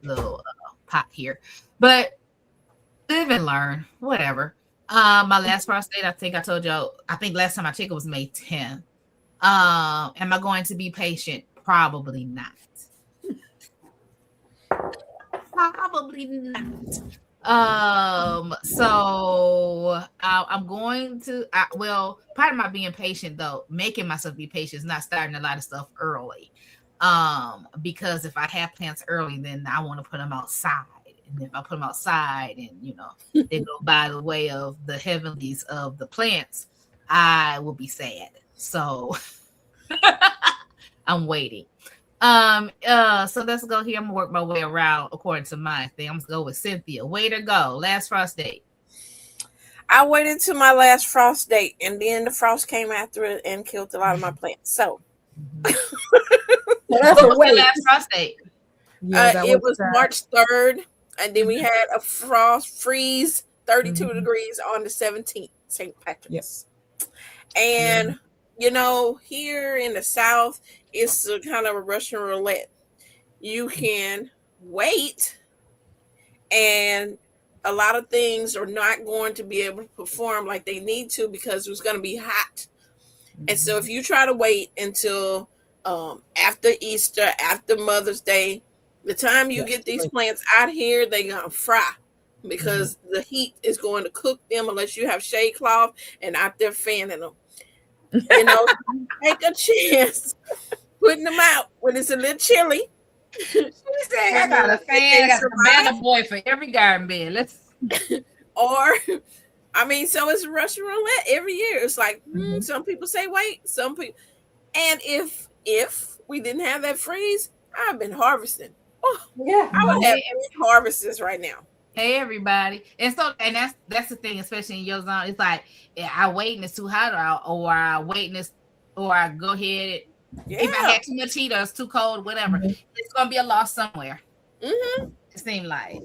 little pot here, but live and learn, whatever. My last frost date, I think I told y'all, I think last time I checked it was May 10th. Am I going to be patient? Probably not. Probably not. So I'm going to, part of my being patient though, making myself be patient, is not starting a lot of stuff early. Because if I have plants early, then I want to put them outside. And if I put them outside and, they go by the way of the heavenlies of the plants, I will be sad. So I'm waiting. So let's go here. I'm gonna work my way around according to my thing. I'm gonna go with Cynthia. Way to go. Last frost date. I waited to my last frost date, and then the frost came after it and killed a lot of my plants. So So that's What a was the wait. last frost date? Yeah, that It was was March 3rd, and then we had a frost freeze 32 degrees on the 17th, St. Patrick's. And here in the South, it's a kind of a Russian roulette. You can wait, and a lot of things are not going to be able to perform like they need to because it's going to be hot. And so if you try to wait until after Easter, after Mother's Day, the time you get these plants out here, they're going to fry because the heat is going to cook them unless you have shade cloth and out there fanning them. Take a chance putting them out when it's a little chilly. She said, I got a fan, I got a banana boy for every garden bed. So it's Russian roulette every year. It's like some people say wait, some people, and if we didn't have that freeze, I've been harvesting. Oh, yeah, I would have harvests right now. Hey everybody, and that's the thing, especially in your zone. It's like I wait and it's too hot, or I wait and or I go ahead. If I had too much heat or it's too cold, whatever, it's gonna be a loss somewhere. It seemed like.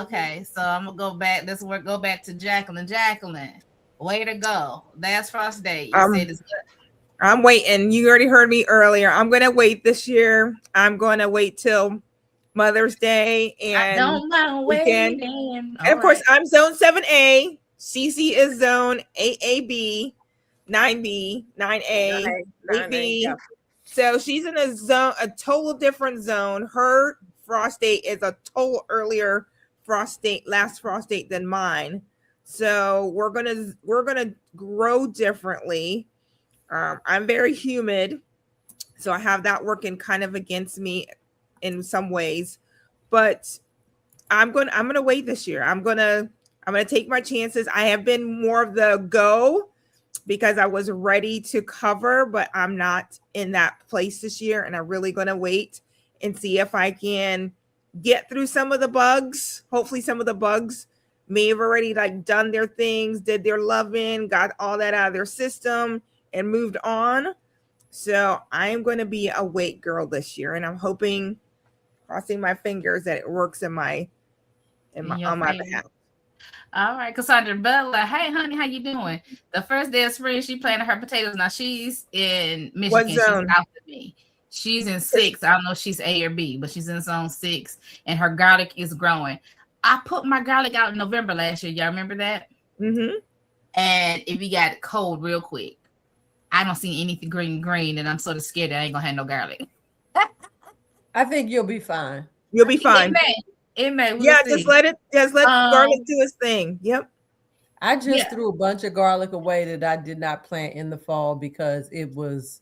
Okay, so I'm gonna go back. Go back to Jacqueline. Jacqueline, way to go! Last frost day. You said it's good. I'm waiting. You already heard me earlier. I'm gonna wait this year. I'm gonna wait till Mother's Day and I don't mind waiting. And of course, I'm zone 7A. CC is zone 8AB, 9B, 9A, 8B. Yeah. So she's in a total different zone. Her frost date is a total earlier last frost date than mine. So we're gonna grow differently. I'm very humid, so I have that working kind of against me in some ways, but I'm gonna wait this year. I'm gonna take my chances. I have been more of the go because I was ready to cover, but I'm not in that place this year, and I'm really gonna wait and see if I can get through some of the bugs. Hopefully some of the bugs may have already done their things, did their loving, got all that out of their system and moved on. So I'm going to be a wait girl this year, and I'm hoping, crossing my fingers, that it works on my behalf. All right, Cassandra Butler. Hey, honey, how you doing? The first day of spring, she planted her potatoes. Now she's in Michigan. What zone? She's out of me. She's in 6. I don't know if she's A or B, but she's in zone 6, and her garlic is growing. I put my garlic out in November last year. Y'all remember that? Mm-hmm. And it got cold real quick. I don't see anything green, and I'm sort of scared that I ain't gonna have no garlic. I think you'll be fine. You'll be fine. It may. We'll see. Just let garlic do its thing. Yep. I just threw a bunch of garlic away that I did not plant in the fall because it was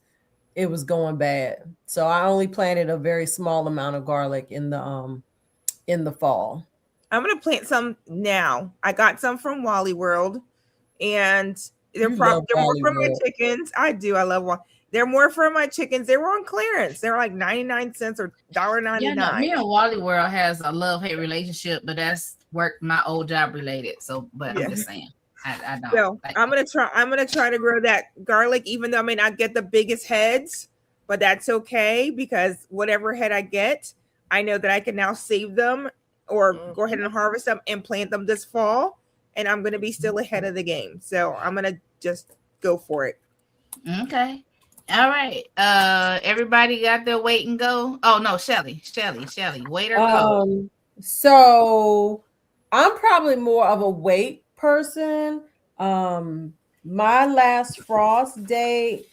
going bad. So I only planted a very small amount of garlic in the fall. I'm gonna plant some now. I got some from Wally World, and they're more for my chickens. I do. I love Wally. They're more for my chickens. They were on clearance. They're like 99 cents or $1.99. Yeah, no, me and Wally World has a love-hate relationship, but that's work my old job related. So, but I'm just saying, I don't. So I'm gonna try to grow that garlic, even though I may not get the biggest heads, but that's okay because whatever head I get, I know that I can now save them or go ahead and harvest them and plant them this fall, and I'm gonna be still ahead of the game. So I'm gonna just go for it. Okay. All right. Everybody got their wait and go. Oh no, Shelly, wait or go. So I'm probably more of a wait person. My last frost day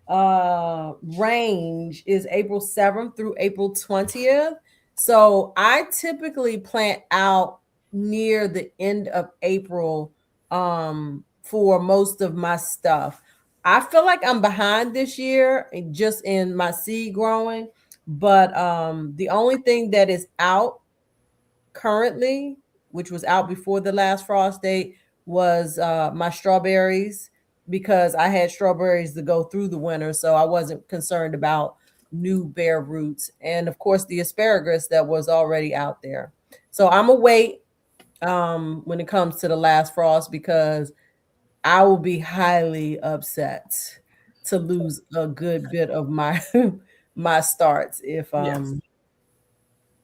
range is April 7th through April 20th. So I typically plant out near the end of April for most of my stuff. I feel like I'm behind this year just in my seed growing, but the only thing that is out currently, which was out before the last frost date, was my strawberries, because I had strawberries to go through the winter, so I wasn't concerned about new bare roots, and of course the asparagus that was already out there. So I'm a wait when it comes to the last frost, because I will be highly upset to lose a good bit of my my starts if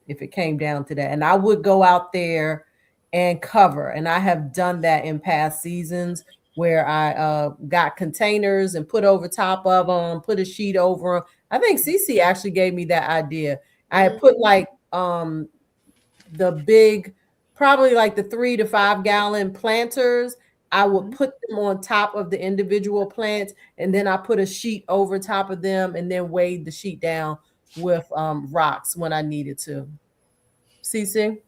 it came down to that. And I would go out there and cover. And I have done that in past seasons where I got containers and put over top of them, put a sheet over them. I think Cece actually gave me that idea. I had put like the big, probably like the 3 to 5 gallon planters. I would put them on top of the individual plants, and then I put a sheet over top of them and then weighed the sheet down with rocks when I needed to. Cece?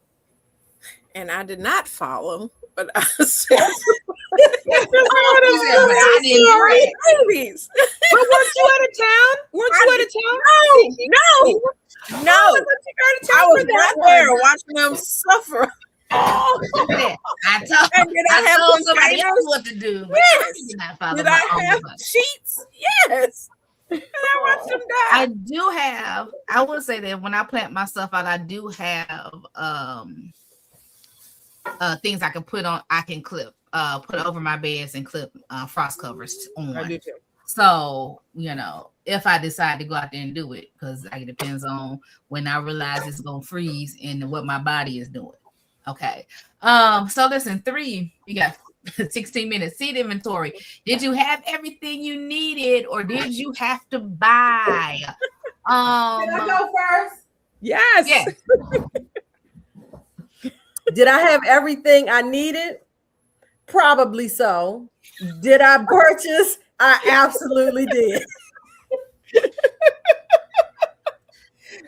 And I did not follow, but I said, I didn't do it. babies. But weren't you out of town? Weren't you out of town? No. I thought you were out of town I was for that right there one. watching them suffer. Look at that. I And did I have told somebody containers? else what to do. But Yes. I did not follow Did my I own have advice. sheets? Yes. And I watched them die. I do have, I will say that when I plant my stuff out, I do have things I can put on, I can clip, put over my beds and clip frost covers on. I do too. So, you know, if I decide to go out there and do it, because it depends on when I realize it's gonna freeze and what my body is doing. Okay. So listen, 3, you got 16 minutes. Seed inventory. Did you have everything you needed, or did you have to buy? Can I go first? Yes. Yes. Did I have everything I needed? Probably so. Did I purchase? I absolutely did.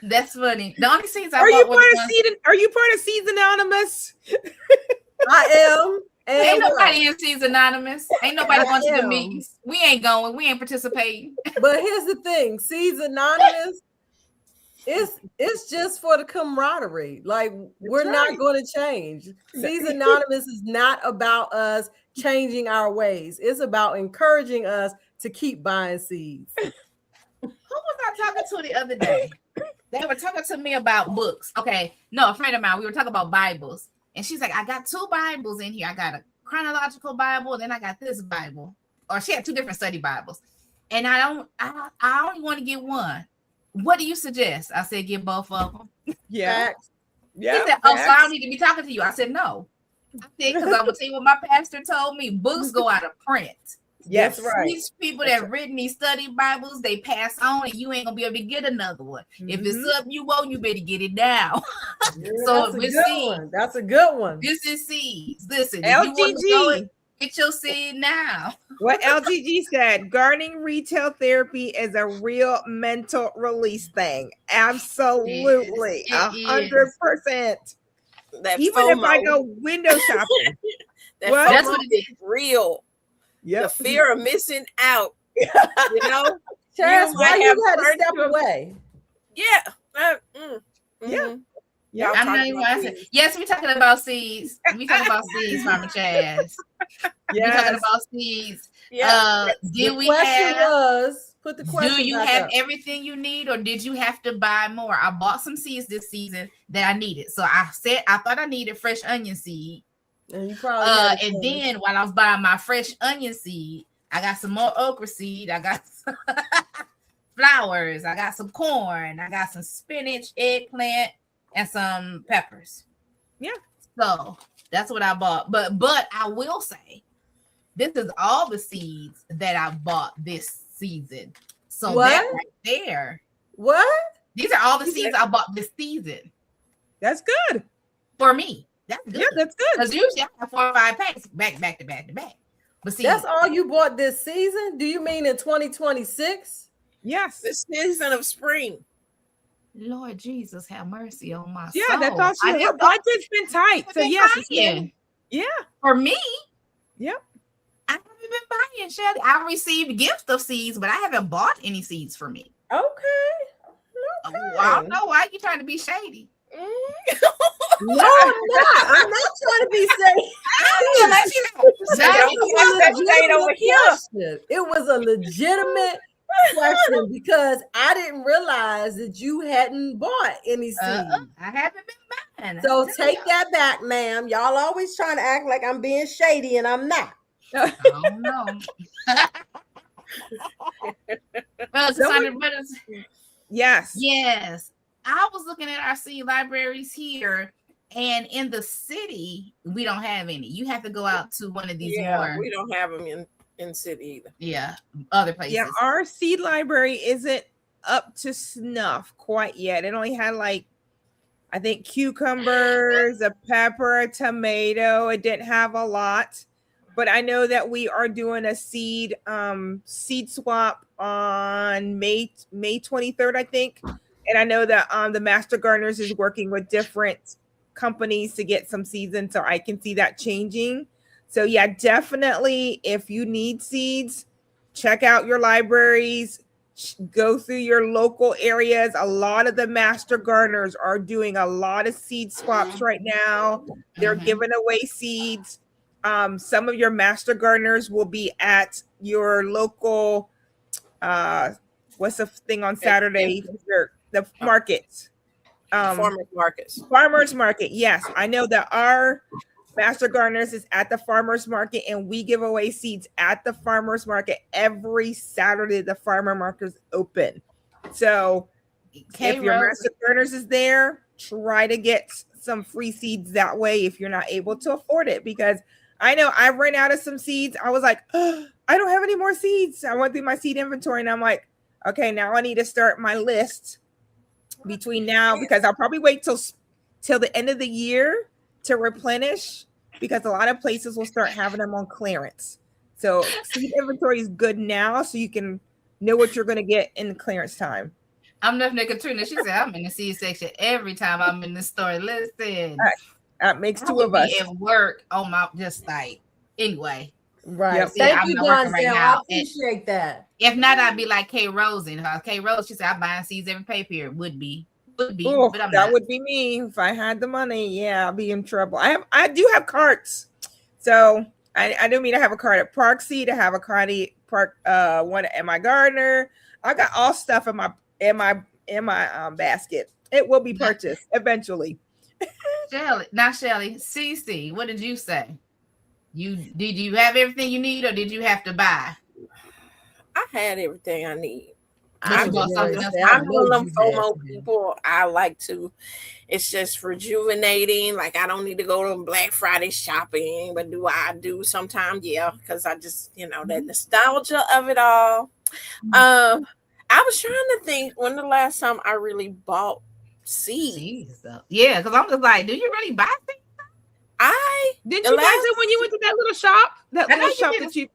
That's funny. The only seeds I Are you bought part was of the ones- Seed? Are you part of Seeds Anonymous? I am. Ain't And nobody in Seeds Anonymous. Ain't nobody I wants to am. meet. We ain't going. We ain't participating. But here's the thing: Seeds Anonymous, it's just for the camaraderie. Like we're not going to change. Seeds Anonymous is not about us changing our ways. It's about encouraging us to keep buying seeds. Who was I talking to the other day? They were talking to me about books. Okay, no, a friend of mine. We were talking about Bibles, and she's like, "I got 2 Bibles in here. I got a chronological Bible, and then I got this Bible." Or she had 2 different study Bibles, and I only want to get one. What do you suggest? I said, get both of them. Yeah. Facts. He said, "Oh, so I don't need to be talking to you." I said, "No." I said, because I'm gonna tell you what my pastor told me: books go out of print. Yes. That's right. These people that written these study Bibles, they pass on, and you ain't gonna be able to get another one. If it's up, you want, you better get it down. So That's a with good seeds, one. That's a good one. this is seeds. Listen, if you want to go LGG. get your seed now. What LGG said, gardening retail therapy is a real mental release thing. Absolutely. It is. 100%. That Even if I FOMO. go window shopping. That What? That's FOMO what it is real. The Yep. fear of missing out. You know? Chaz, You why might you have got to heard step to- away? Yeah. Yeah. Mhm. Yeah. Y'all I'm talking not even about gonna say. seeds. Yes, we're talking about seeds. We talking about seeds, Mama Chaz. We're talking Yes. about seeds. Yeah. Did The we question have? was, put the question Do you back have up. everything you need, or did you have to buy more? I bought some seeds this season that I needed. So I said I thought I needed fresh onion seed. And you probably had to And change. then while I was buying my fresh onion seed, I got some more okra seed. I got some flowers. I got some corn. I got some spinach, eggplant, and some peppers. Yeah. So that's what I bought. But I will say, this is all the seeds that I bought this season. So What? that right there, What? these are all the seeds I bought this season That's good. for me. That's good. Yeah, that's good. Because usually I have 4 or 5 packs back to back. But see, That's all you bought this season? Do you mean in 2026? Yes. The season of spring. Lord Jesus, have mercy on my Yeah, soul. that's all she I Her didn't budget's been tight. So been yes, it's buying. yeah. For me, Yep. I haven't been buying, Shelly. I received gifts of seeds, but I haven't bought any seeds for me. Okay. Well, I don't know why you trying to be shady. No, I'm not. I'm not trying to be safe. It was a legitimate question because I didn't realize that you hadn't bought any seeds. I haven't been buying. So take that back, ma'am. Y'all always trying to act like I'm being shady and I'm not. I don't know. Well, it's Someone- but it's, Yes. Yes. I was looking at our seed libraries here, and in the city, we don't have any. You have to go out to one of these Yeah, more, we don't have them in city either. other Yeah, places. our seed library isn't up to snuff quite yet. It only had like, I think, cucumbers, a pepper, a tomato. It didn't have a lot, but I know that we are doing a seed swap on May 23rd, I think. And I know that the Master Gardeners is working with different companies to get some seeds in, so I can see that changing. So yeah, definitely if you need seeds, check out your libraries, go through your local areas. A lot of the Master Gardeners are doing a lot of seed swaps right now. They're Mhm. giving away seeds. Some of your Master Gardeners will be at your local what's the thing on Saturday? The market. Farmers markets. Farmers market. Yes, I know that our Master Gardeners is at the farmers market, and we give away seeds at the farmers market every Saturday. The farmer market is open. So if your Rose, Master Gardeners is there, try to get some free seeds that way if you're not able to afford it. Because I know I ran out of some seeds. I was like, oh, I don't have any more seeds. I went through my seed inventory and I'm like, okay, now I need to start my list between now, because I'll probably wait till the end of the year to replenish, because a lot of places will start having them on clearance. So seed inventory is good now, so you can know what you're going to get in the clearance time. I'm nothing to Katrina. She said I'm in the seed section every time I'm in the store. Listen, That makes I two would of us. be at work on my just like anyway. Right. Yep. See, Thank I'm you, not working right Donzel. now. I appreciate that. If not, I'd be like Kay Rose in her. Kay Rose, she said I'm buying seeds every pay period. Would be, Ooh, but I'm that not. would be me if I had the money. Yeah, I'd be in trouble. I do have carts, so I do mean I have a cart at Park Seed. I have a cart at Park one at my gardener. I got all stuff in my basket. It will be purchased eventually. Shelly, not Shelly. Cece, what did you say? Did you have everything you need, or did you have to buy? I had everything I need. But you bought something else. I'm one of them FOMO people. I like to. It's just rejuvenating. Like I don't need to go to Black Friday shopping, but do I do sometimes? Yeah, because I just that nostalgia of it all. I was trying to think when the last time I really bought seeds. Yeah, because I'm just like, do you really buy things? Didn't you guys do when you went to that little shop? That little shop that you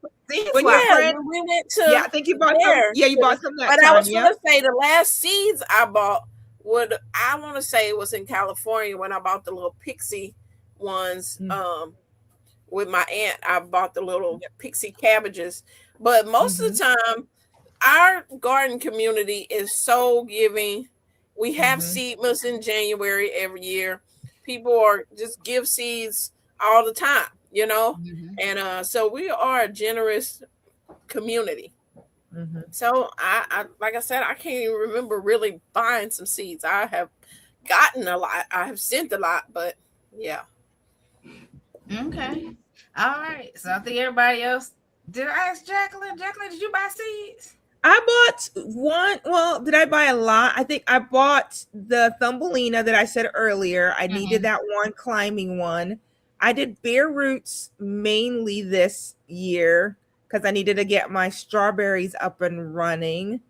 when we went to. Yeah, I think you bought some. Yeah, you bought some that But time. I was gonna say the last seeds I bought I want to say it was in California when I bought the little pixie ones. With my aunt, I bought the little pixie cabbages. But most of the time, our garden community is so giving. We have Seedmas in January every year. People are just give seeds all the time, and so we are a generous community. So I like I said, I can't even remember really buying some seeds. I have gotten a lot. I have sent a lot, but yeah. Okay. All right. So I think everybody else. Did I ask Jacqueline? Jacqueline, did you buy seeds? I bought one. Well, did I buy a lot? I think I bought the Thumbelina that I said earlier. I needed that one climbing one. I did bare roots mainly this year because I needed to get my strawberries up and running.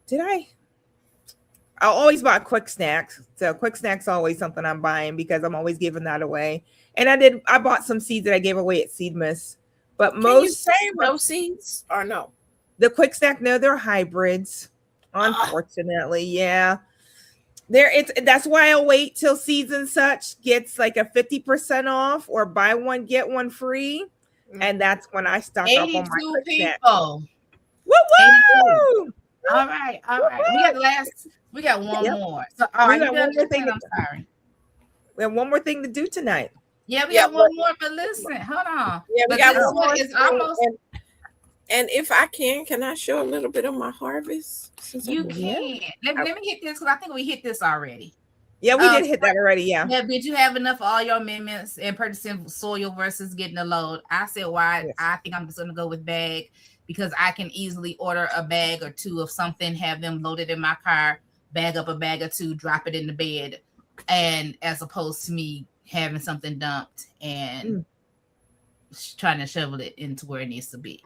Did I? I always buy quick snacks. So quick snacks always something I'm buying because I'm always giving that away. And I bought some seeds that I gave away at Seedmas. But Can you save those seeds or no? The quick snack, no, they're hybrids. Unfortunately, yeah. That's why I wait till Seeds and Such gets like a 50% off or buy one get one free, and that's when I stock up on my quick snack. Woo woo! All right. We got one more. So we got one more thing. I'm sorry. We have one more thing to do tonight. Yeah, we got one more, but listen, hold on. Yeah, we got one more. It's almost. And if I can I show a little bit of my harvest? You can. Let me hit this because I think we hit this already. Yeah, we did hit that already. Yeah. Did you have enough for all your amendments and purchasing soil versus getting a load? I said why. Yes. I think I'm just going to go with bag because I can easily order a bag or two of something, have them loaded in my car, bag up a bag or two, drop it in the bed, and as opposed to me having something dumped and trying to shovel it into where it needs to be.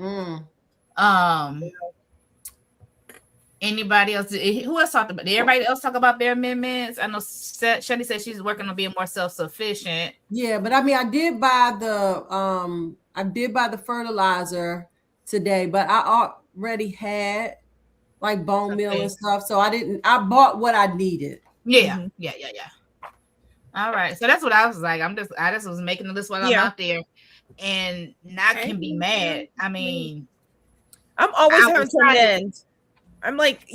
Anybody else? Who else talked about? Did everybody else talk about their amendments? I know Shelly said she's working on being more self-sufficient. Yeah, but I mean, I did buy the fertilizer today, but I already had like bone meal and stuff, so I bought what I needed. Yeah. All right, so that's what I was like. I just was making the list while I'm out there, and not can be mad. I mean, I'm always having to amend. I'm like,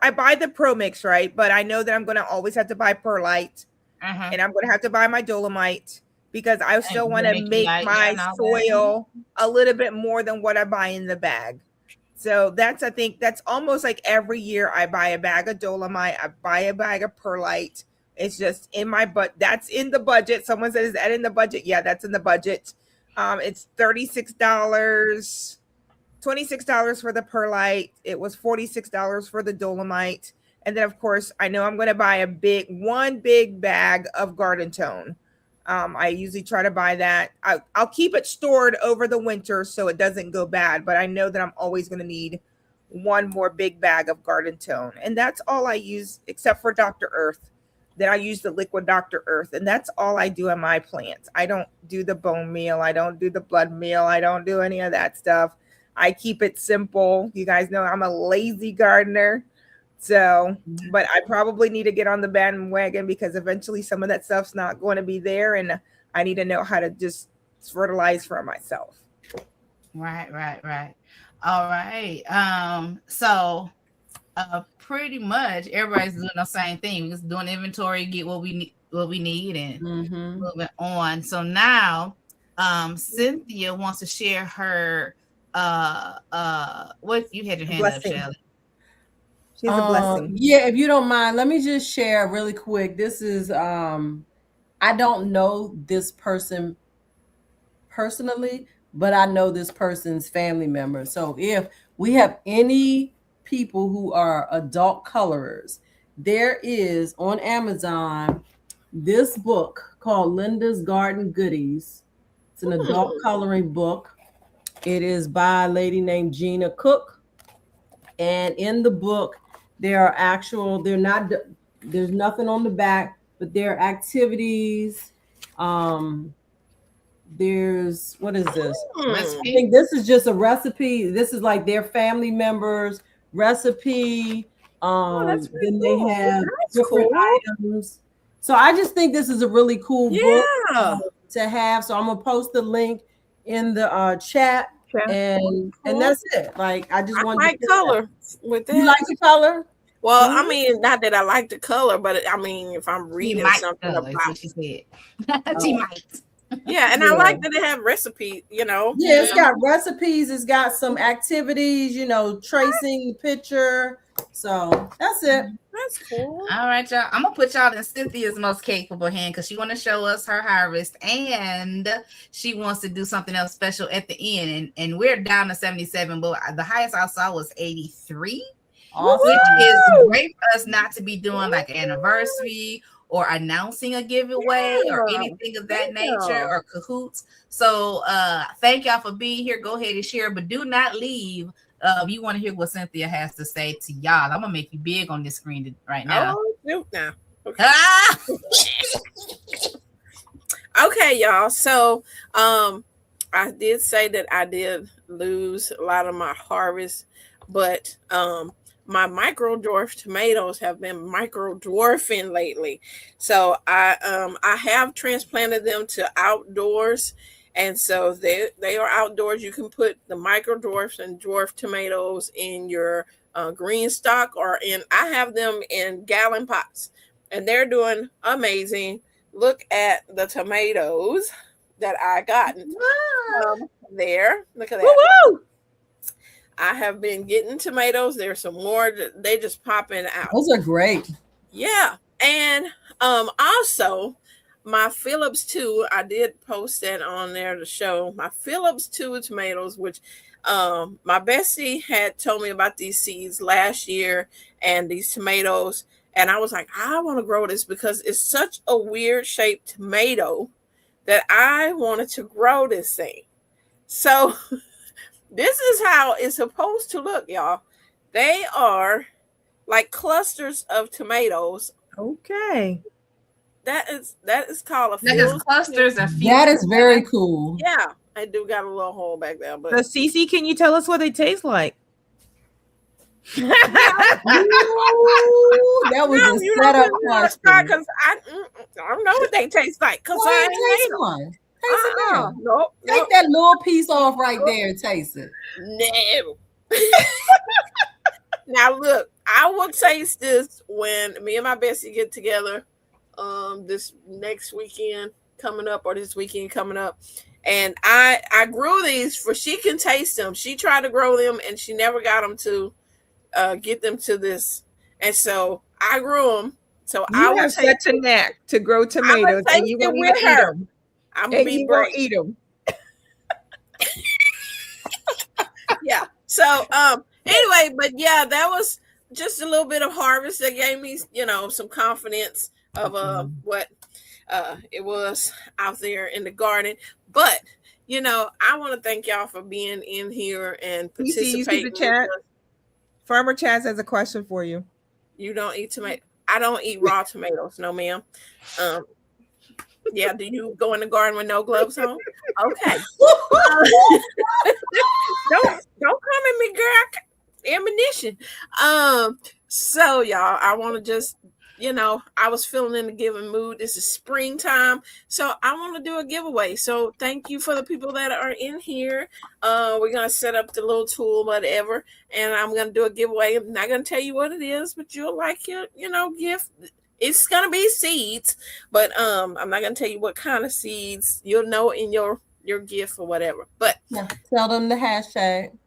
I buy the Pro Mix, right? But I know that I'm going to always have to buy Perlite, and I'm going to have to buy my Dolomite because I still want to make my soil a little bit more than what I buy in the bag. So I think that's almost like every year I buy a bag of Dolomite, I buy a bag of Perlite. It's just in my that's in the budget. Someone says, is that in the budget? Yeah, that's in the budget. It's $36. $26 for the Perlite. It was $46 for the Dolomite. And then, of course, I know I'm going to buy one big bag of Garden Tone. I usually try to buy that. I'll keep it stored over the winter so it doesn't go bad. But I know that I'm always going to need one more big bag of Garden Tone. And that's all I use, except for Dr. Earth. Then I use the liquid Dr. Earth. And that's all I do in my plants. I don't do the bone meal. I don't do the blood meal. I don't do any of that stuff. I keep it simple. You guys know I'm a lazy gardener. So, but I probably need to get on the bandwagon because eventually some of that stuff's not going to be there. And I need to know how to just fertilize for myself. Right. All right. So pretty much everybody's doing the same thing. We're just doing inventory, get what we need and moving on. So now Cynthia wants to share her what you had your hand blessing. up, Shelly. She's a blessing. Yeah, if you don't mind, let me just share really quick. This is I don't know this person personally, but I know this person's family member. So if we have any people who are adult colorers, there is on Amazon this book called Linda's Garden Goodies. It's an adult coloring book. It is by a lady named Gina Cook. And in the book, there's nothing on the back, but there are activities. There's, what is this? I think this is just a recipe. This is like their family members' recipe. That's really then cool. they have That's different cool. items. So I just think this is a really cool book Yeah. to have. So I'm gonna post the link in the chat, and that's it. Like I just want like color with that. You like the color? Well, I mean, not that I like the color, but I mean, if I'm reading something about what she said. She might. Yeah, and I like that they have recipes, you know. Yeah, it's got recipes, it's got some activities, you know, tracing the picture. So that's it. That's cool. All right, y'all. I'm gonna put y'all in Cynthia's most capable hand because she want to show us her harvest and she wants to do something else special at the end. And we're down to 77, but the highest I saw was 83. Awesome. Which is great for us not to be doing like an anniversary or announcing a giveaway or anything of that nature or cahoots. So thank y'all for being here. Go ahead and share, but do not leave. You want to hear what Cynthia has to say to y'all. I'm gonna make you big on this screen right now. Oh, now. Okay. Okay, y'all. So I did say that I did lose a lot of my harvest, but my micro dwarf tomatoes have been micro dwarfing lately. So I have transplanted them to outdoors. And so they are outdoors. You can put the micro dwarfs and dwarf tomatoes in your green stock I have them in gallon pots and they're doing amazing. Look at the tomatoes that I got there. Look at that. Woo-woo! I have been getting tomatoes. There's some more. They just popping out. Those are great. Yeah. And also my Phillips 2, I did post that on there to show my Phillips 2 tomatoes, which My bestie had told me about these seeds last year and these tomatoes, and I was like, I want to grow this because it's such a weird shaped tomato that I wanted to grow this thing. So this is how it's supposed to look, y'all. They are like clusters of tomatoes. Okay. That is called a Like it's fused. clusters of That is very cool. Yeah, I do got a little hole back there, but So, Cece, can you tell us what they taste like? Ooh, that was a setup question. Because I don't know what they taste like. Because Why I ain't ain't taste made 'em. one? Taste it now. Nope. Take that little piece off right there and taste it. No. Now look, I will taste this when me and my bestie get together. This next weekend coming up, or this weekend coming up, and I grew these for she can taste them. She tried to grow them and she never got them to get them to this, and so I grew them. So I You will have take such a knack to grow tomatoes, and you taste it won't with eat her. them. I'm And gonna you be won't brave. eat them. Yeah. So anyway, but yeah, that was just a little bit of harvest that gave me, some confidence of what it was out there in the garden. But I want to thank y'all for being in here and You see participating. the chat? Farmer Chaz has a question for you. You don't eat tomato. I don't eat raw tomatoes, no, ma'am. Yeah, do you go in the garden with no gloves on? Okay. Don't come at me, girl. Ammunition. So y'all, I want to just, I was feeling in the giving mood. This is springtime, so I want to do a giveaway. So thank you for the people that are in here. We're gonna set up the little tool, whatever, and I'm gonna do a giveaway. I'm not gonna tell you what it is, but you'll like your, gift. It's gonna be seeds, but I'm not gonna tell you what kind of seeds. You'll know in your gift or whatever. But Yeah, tell them the hashtag.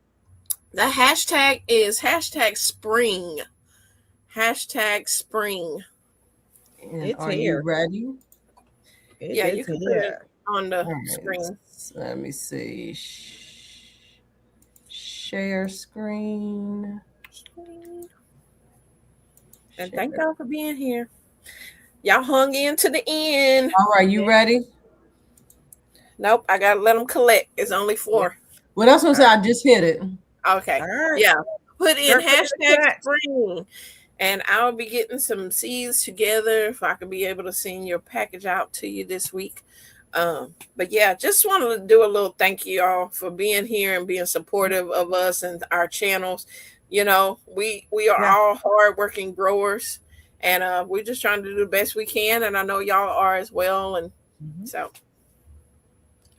the hashtag is #spring. #spring. And It's are here. you ready? Yeah, you can put it on the Right. screen. So let me see. Share screen. And thank y'all for being here. Y'all hung in to the end. All right, you ready? Nope, I gotta let them collect. It's only 4. Well, that's what I'm saying. I just hit it. Okay. All right. Yeah. Put in Put it in the chat. #spring. And I'll be getting some seeds together if I can be able to send your package out to you this week. But yeah, just wanted to do a little thank you all for being here and being supportive of us and our channels. We are all hardworking growers, and we're just trying to do the best we can. And I know y'all are as well. And so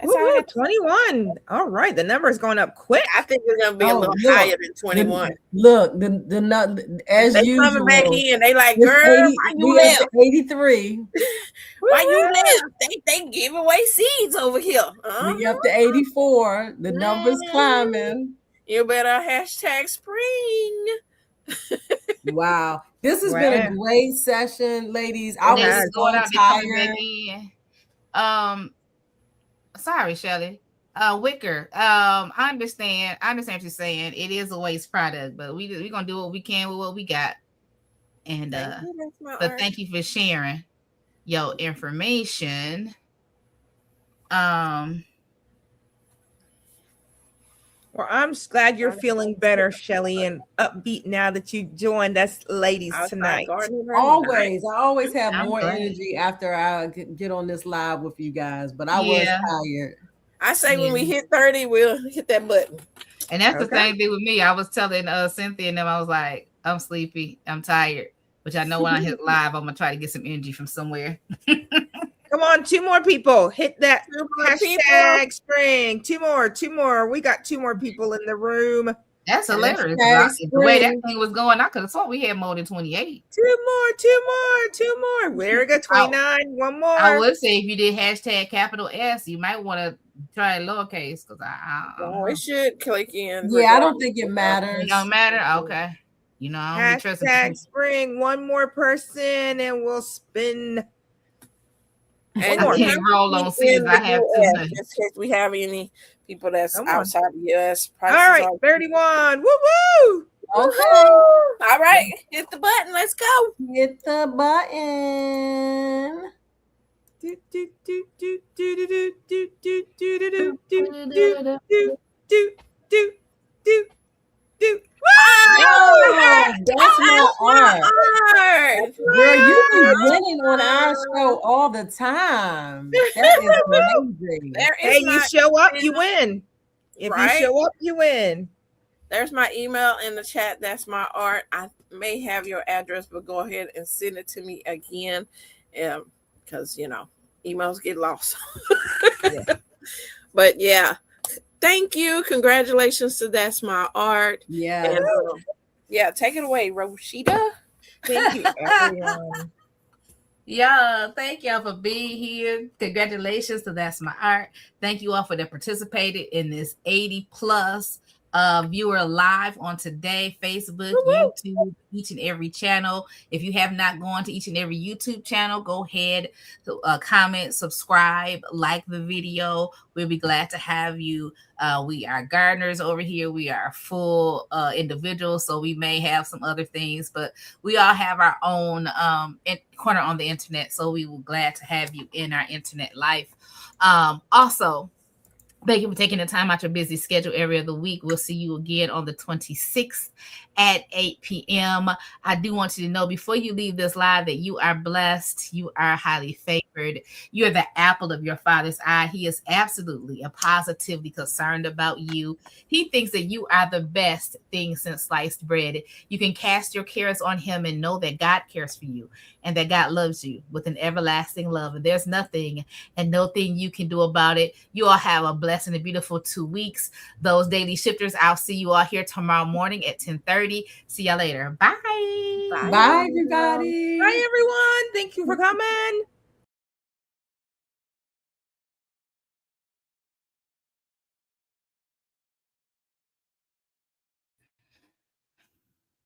that's all I have to say. 21. All right, the number is going up quick. I think it's gonna be a little look. higher than 21. Look, the as They usual. coming back in. They like, it's girl, 80 why you we at left? the 83. Why you left? They give away seeds over here. We up to 84. The number's climbing. You better #spring. Wow. This has been a great session, ladies. I was so tired. Sorry, Shelly. Wicker. I understand what you're saying. It is a waste product, but we're gonna do what we can with what we got. And but thank you for sharing your information. Well, I'm glad you're feeling better, Shelly, and upbeat now that you joined us, ladies, tonight. Always. I always have more energy after I get on this live with you guys, but I was tired. I say when we hit 30, we'll hit that button. And that's the same thing with me. I was telling Cynthia and them, I was like, I'm sleepy, I'm tired. Which I know when I hit live, I'm gonna try to get some energy from somewhere. Come on, 2 more people. Hit that #spring. 2 more. We got 2 more people in the room. That's hilarious. The way that thing was going, I could have thought we had more than 28. 2 more. There we go, 29. 1 more. I would say if you did #S, you might want to try lowercase because it should click in. Yeah, I don't think it matters. It don't matter. Okay. I don't trust #spring. 1 more person, and we'll spin. And I can't roll on seeds. I have too much. Just in case we have any people that's Come on. outside the US. All right, 31. Woo woo! Okay. All right, hit the button. Let's go. Hit the button. Do, do, do, do, do, do, do, do, do, do, do, do, do, do, do, do, do. Oh, that's my art. Art. Girl, you be winning on our show all the time. That is amazing. There is Hey, you my show up, you email. win. If Right? you show up, you win. There's my email in the chat. That's my art. I may have your address, but go ahead and send it to me again. Because emails get lost. Yeah. But yeah. Thank you. Congratulations to That's My Art. Yeah. And, yeah, take it away, Roshita. Thank you, everyone. Yeah, thank y'all for being here. Congratulations to That's My Art. Thank you all for that participated in this 80+ viewer live on today, Facebook, YouTube, each and every channel. If you have not gone to each and every YouTube channel, go ahead, comment, subscribe, like the video. We'll be glad to have you. We are gardeners over here. We are full individuals, so we may have some other things, but we all have our own corner on the internet, so we will glad to have you in our internet life. Also, thank you for taking the time out your busy schedule every other week. We'll see you again on the 26th at 8 p.m. I do want you to know before you leave this live that you are blessed. You are highly favored. You're the apple of your Father's eye. He is absolutely and positively concerned about you. He thinks that you are the best thing since sliced bread. You can cast your cares on him and know that God cares for you and that God loves you with an everlasting love. And there's nothing and no thing you can do about it. You all have a blessed and a beautiful 2 weeks. Those daily shifters, I'll see you all here tomorrow morning at 10:30. See y'all later. Bye. Bye, everybody. Bye, everyone. Thank you for coming.